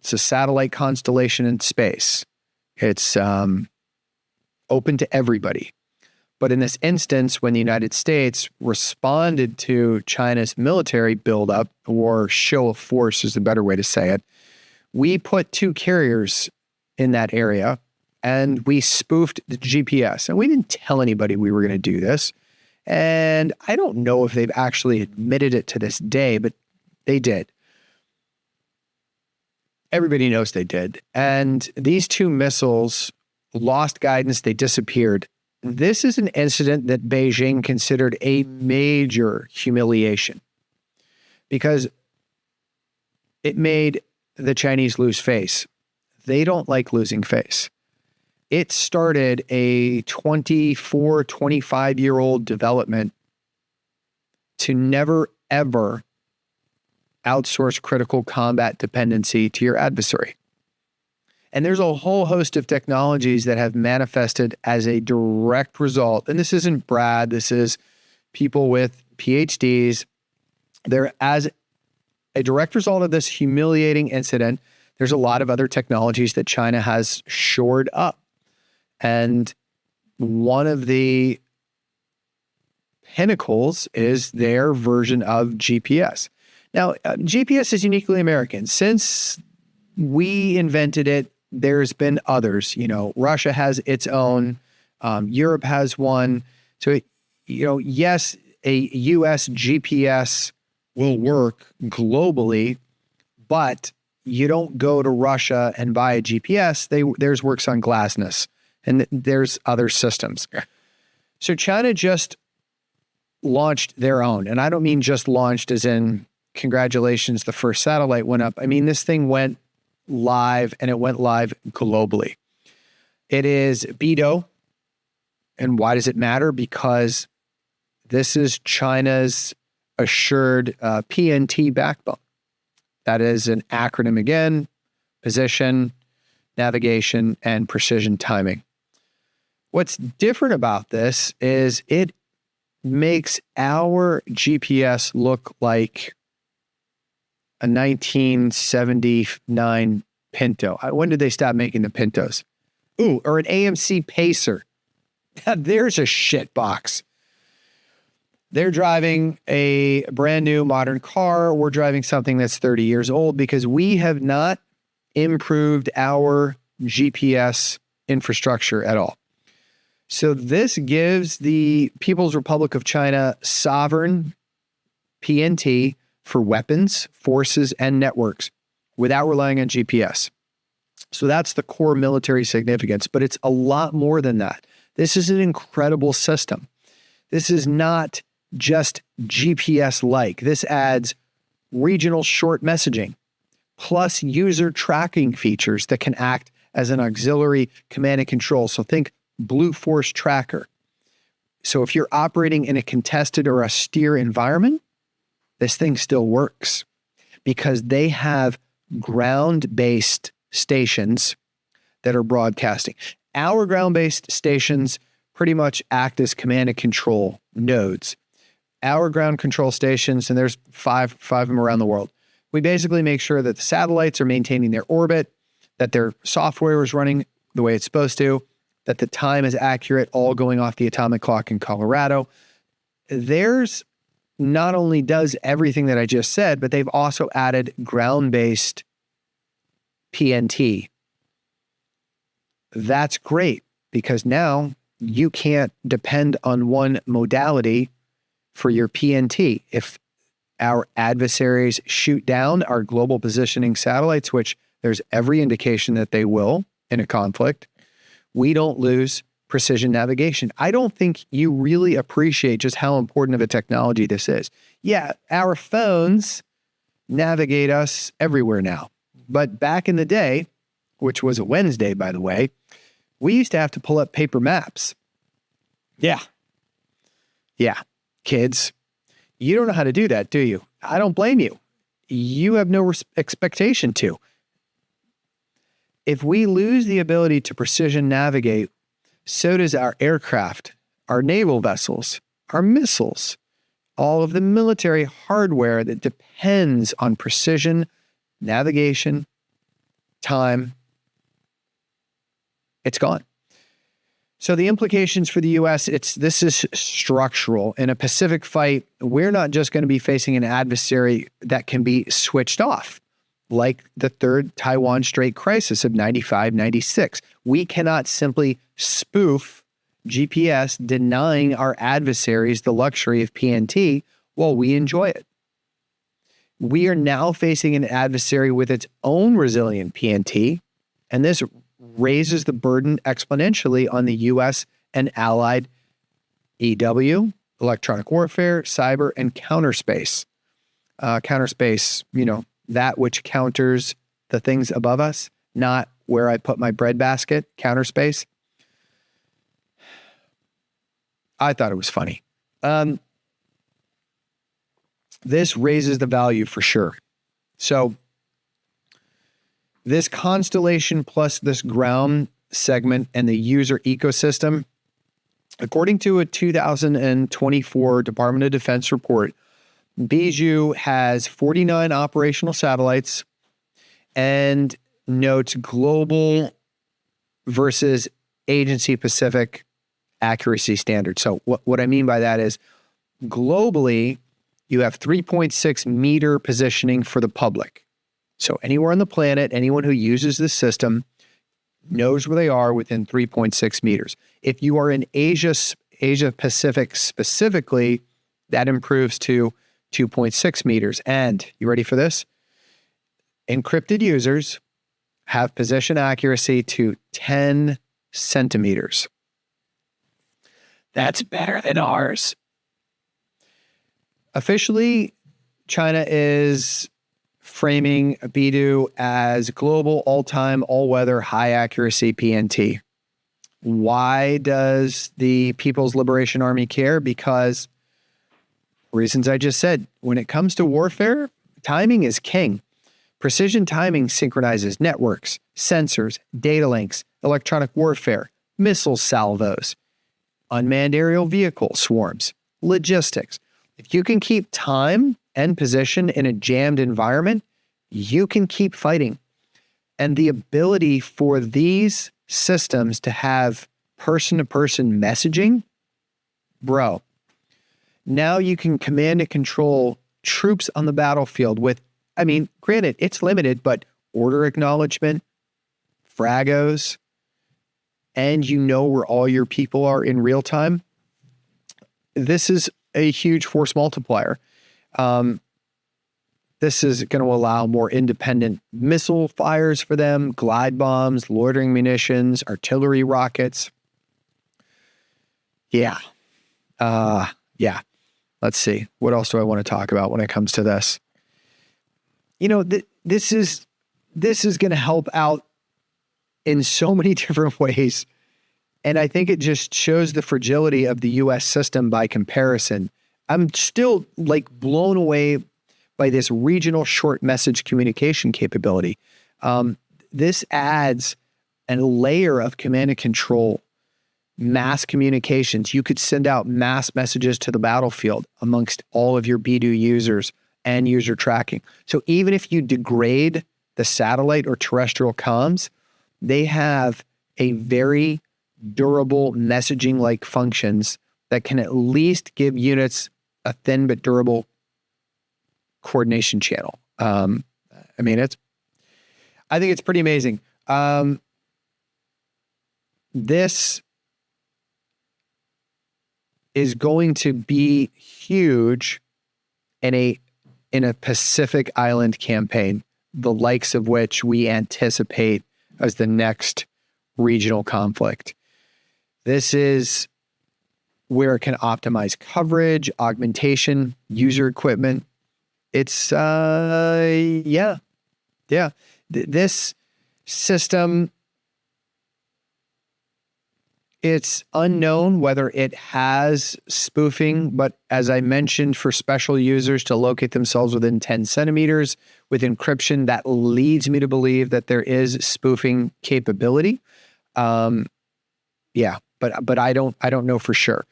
it's a satellite constellation in space. It's open to everybody. But in this instance, when the United States responded to China's military buildup, or show of force is the better way to say it, we put 2 carriers in that area and we spoofed the GPS. And we didn't tell anybody we were going to do this. And I don't know if they've actually admitted it to this day, but they did. Everybody knows they did. And these 2 missiles lost guidance. They disappeared. This is an incident that Beijing considered a major humiliation because it made the Chinese lose face. They don't like losing face. It started a 24, 25-year-old development to never, ever outsource critical combat dependency to your adversary. And there's a whole host of technologies that have manifested as a direct result. And this isn't Brad, this is people with PhDs. They're as a direct result of this humiliating incident. There's a lot of other technologies that China has shored up. And one of the pinnacles is their version of GPS. Now, GPS is uniquely American. Since we invented it, there's been others. You know, Russia has its own. Europe has one. So, yes, a U.S. GPS will work globally, but you don't go to Russia and buy a GPS. Theirs works on GLONASS, and there's other systems. So China just launched their own. And I don't mean just launched as in, congratulations, the first satellite went up. I mean, this thing went live, and it went live globally. It is BeiDou. And why does it matter? Because this is China's assured PNT backbone. That is an acronym again: position, navigation, and precision timing. What's different about this is it makes our GPS look like a 1979 Pinto. When did they stop making the Pintos? Ooh, or an AMC Pacer. There's a shit box. They're driving a brand new modern car. We're driving something that's 30 years old because we have not improved our GPS infrastructure at all. So this gives the People's Republic of China sovereign PNT for weapons, forces, and networks without relying on GPS. So that's the core military significance, but it's a lot more than that. This is an incredible system. This is not just GPS-like. This adds regional short messaging, plus user tracking features that can act as an auxiliary command and control. So think Blue Force Tracker. So if you're operating in a contested or austere environment, this thing still works because they have ground-based stations that are broadcasting. Our ground-based stations pretty much act as command and control nodes. Our ground control stations, and there's five of them around the world, we basically make sure that the satellites are maintaining their orbit, that their software is running the way it's supposed to, that the time is accurate, all going off the atomic clock in Colorado. Theirs not only does everything that I just said, but they've also added ground-based PNT. That's great because now you can't depend on one modality for your PNT. If our adversaries shoot down our global positioning satellites, which there's every indication that they will in a conflict, we don't lose precision navigation. I don't think you really appreciate just how important of a technology this is. Yeah, our phones navigate us everywhere now. But back in the day, which was a Wednesday, by the way, we used to have to pull up paper maps. Yeah, kids, you don't know how to do that, do you? I don't blame you. You have no expectation to. If we lose the ability to precision navigate, so does our aircraft, our naval vessels, our missiles, all of the military hardware that depends on precision, navigation, time. It's gone. So the implications for the U.S., this is structural. In a Pacific fight, we're not just going to be facing an adversary that can be switched off, like the third Taiwan Strait crisis of 95, 96. We cannot simply spoof GPS, denying our adversaries the luxury of PNT while we enjoy it. We are now facing an adversary with its own resilient PNT, and this raises the burden exponentially on the U.S. and allied EW, electronic warfare, cyber, and counterspace. Counterspace, that which counters the things above us, not where I put my breadbasket, counterspace. I thought it was funny. This raises the value for sure. So this constellation plus this ground segment and the user ecosystem, according to a 2024 Department of Defense report, BeiDou has 49 operational satellites and notes global versus agency-specific accuracy standards. So what I mean by that is globally, you have 3.6 meter positioning for the public. So anywhere on the planet, anyone who uses this system knows where they are within 3.6 meters. If you are in Asia Pacific specifically, that improves to 2.6 meters. And you ready for this? Encrypted users have position accuracy to 10 centimeters. That's better than ours. Officially, China is framing BeiDou as global, all-time, all-weather, high-accuracy PNT. Why does the People's Liberation Army care? Because reasons I just said. When it comes to warfare, timing is king. Precision timing synchronizes networks, sensors, data links, electronic warfare, missile salvos, unmanned aerial vehicle swarms, logistics. If you can keep time and position in a jammed environment, you can keep fighting. And the ability for these systems to have person-to-person messaging, bro, now you can command and control troops on the battlefield with, granted, it's limited, but order acknowledgement, fragos, and you know where all your people are in real time. This is a huge force multiplier. This is going to allow more independent missile fires for them, glide bombs, loitering munitions, artillery rockets. Yeah. Let's see. What else do I want to talk about when it comes to this? This is going to help out in so many different ways. And I think it just shows the fragility of the U.S. system by comparison. I'm still blown away by this regional short message communication capability. This adds a layer of command and control, mass communications. You could send out mass messages to the battlefield amongst all of your BeiDou users and user tracking. So even if you degrade the satellite or terrestrial comms, they have a very durable messaging-like functions that can at least give units a thin but durable coordination channel. I think it's pretty amazing. This is going to be huge in a Pacific Island campaign, the likes of which we anticipate as the next regional conflict. This is where it can optimize coverage, augmentation, user equipment. It's, This system It's unknown whether it has spoofing, but as I mentioned, for special users to locate themselves within 10 centimeters with encryption, that leads me to believe that there is spoofing capability. Yeah, but I don't know for sure.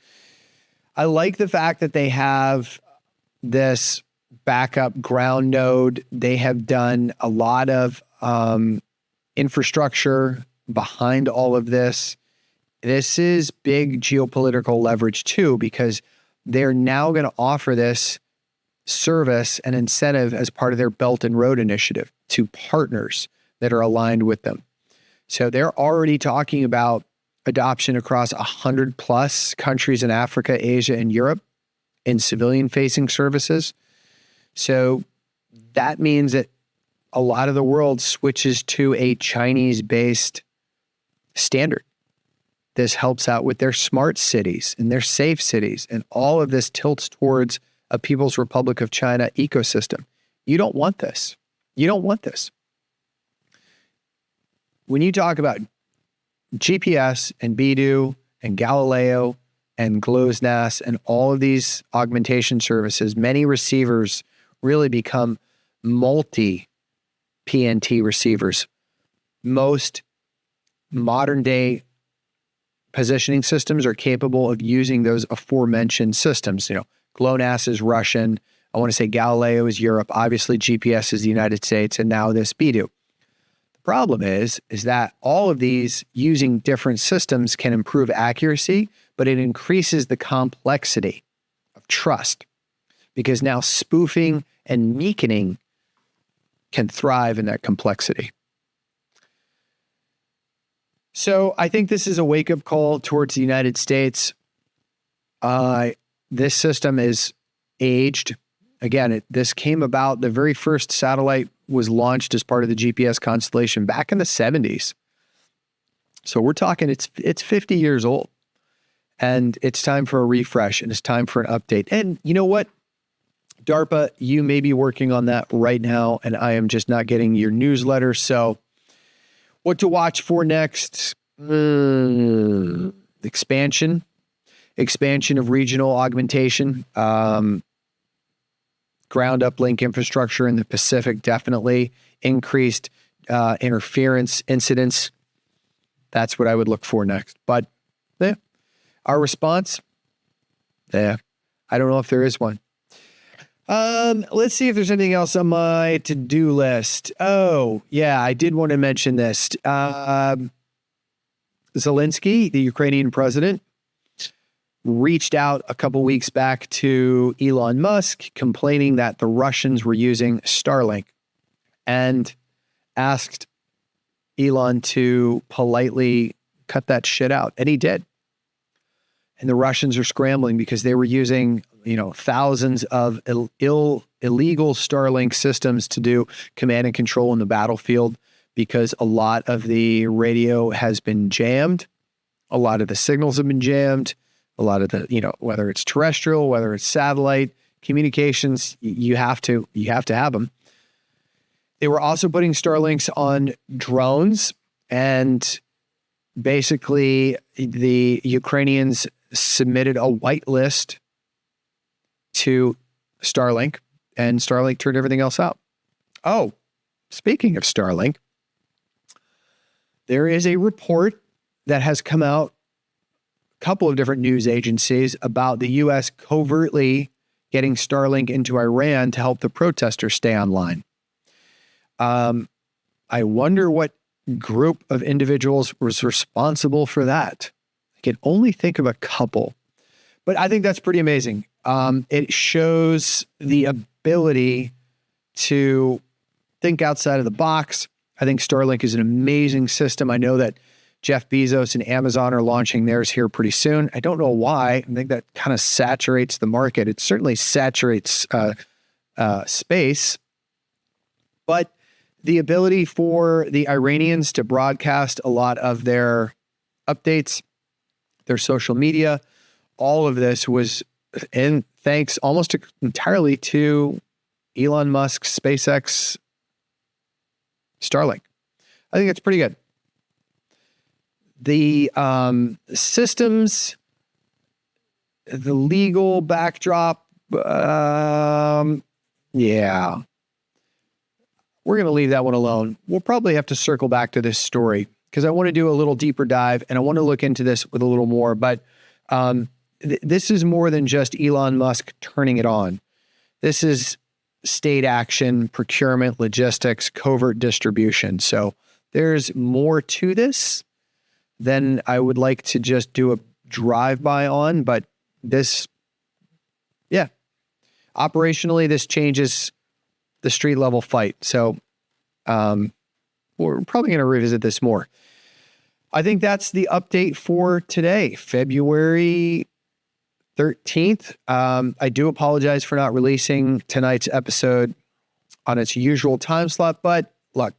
I like the fact that they have this backup ground node. They have done a lot of infrastructure behind all of this. This is big geopolitical leverage too, because they're now going to offer this service and incentive as part of their Belt and Road Initiative to partners that are aligned with them. So they're already talking about adoption across 100 plus countries in Africa, Asia, and Europe in civilian facing services. So that means that a lot of the world switches to a Chinese based standard. This helps out with their smart cities and their safe cities. And all of this tilts towards a People's Republic of China ecosystem. You don't want this. You don't want this. When you talk about GPS and BeiDou and Galileo and GLONASS and all of these augmentation services, many receivers really become multi-PNT receivers. Most modern day positioning systems are capable of using those aforementioned systems. You know, GLONASS is Russian. I want to say Galileo is Europe. Obviously, GPS is the United States, and now this BeiDou. The problem is that all of these using different systems can improve accuracy, but it increases the complexity of trust because now spoofing and meakening can thrive in that complexity. So I think this is a wake-up call towards the United States. This system is aged. Again, this came about, the very first satellite was launched as part of the GPS constellation back in the 70s. So we're talking, it's 50 years old. And it's time for a refresh, and it's time for an update. And you know what? DARPA, you may be working on that right now, and I am just not getting your newsletter. So what to watch for next? Expansion of regional augmentation, ground uplink infrastructure in the Pacific, definitely increased interference incidents. That's what I would look for next. But our response, I don't know if there is one. Let's see if there's anything else on my to-do list. Oh, yeah, I did want to mention this. Zelensky, the Ukrainian president, reached out a couple weeks back to Elon Musk, complaining that the Russians were using Starlink, and asked Elon to politely cut that shit out. And he did. And the Russians are scrambling because they were using, thousands of illegal Starlink systems to do command and control in the battlefield, because a lot of the radio has been jammed. A lot of the signals have been jammed. A lot of the, whether it's terrestrial, whether it's satellite communications, you have to have them. They were also putting Starlinks on drones, and basically the Ukrainians submitted a whitelist to Starlink, and Starlink turned everything else out. Oh, speaking of Starlink, there is a report that has come out, a couple of different news agencies, about the U.S. covertly getting Starlink into Iran to help the protesters stay online. I wonder what group of individuals was responsible for that. I can only think of a couple, but I think that's pretty amazing. It shows the ability to think outside of the box. I think Starlink is an amazing system. I know that Jeff Bezos and Amazon are launching theirs here pretty soon. I don't know why. I think that kind of saturates the market. It certainly saturates space, but the ability for the Iranians to broadcast a lot of their updates, their social media, all of this was in thanks almost entirely to Elon Musk's SpaceX Starlink. I think it's pretty good. The systems, the legal backdrop, yeah. We're going to leave that one alone. We'll probably have to circle back to this story because I want to do a little deeper dive and I want to look into this with a little more. But this is more than just Elon Musk turning it on. This is state action, procurement, logistics, covert distribution. So there's more to this than I would like to just do a drive-by on. But this, yeah, operationally, this changes the street level fight. So we're probably going to revisit this more. I think that's the update for today, February 13th. I do apologize for not releasing tonight's episode on its usual time slot, but look,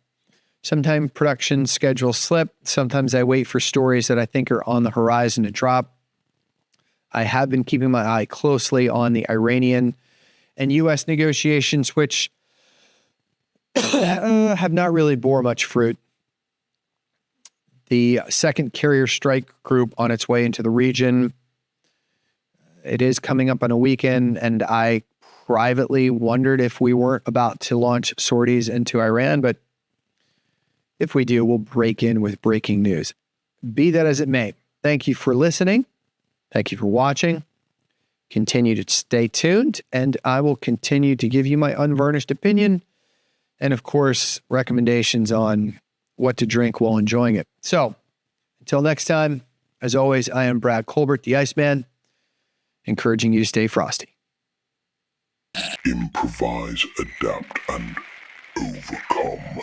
sometimes production schedules slip. Sometimes I wait for stories that I think are on the horizon to drop. I have been keeping my eye closely on the Iranian and U.S. negotiations, which have not really bore much fruit. The second carrier strike group on its way into the region. It is coming up on a weekend, and I privately wondered if we weren't about to launch sorties into Iran, but if we do, we'll break in with breaking news. Be that as it may, thank you for listening. Thank you for watching. Continue to stay tuned, and I will continue to give you my unvarnished opinion and, of course, recommendations on what to drink while enjoying it. So, until next time, as always, I am Brad Colbert, the Iceman, encouraging you to stay frosty. Improvise, adapt, and overcome.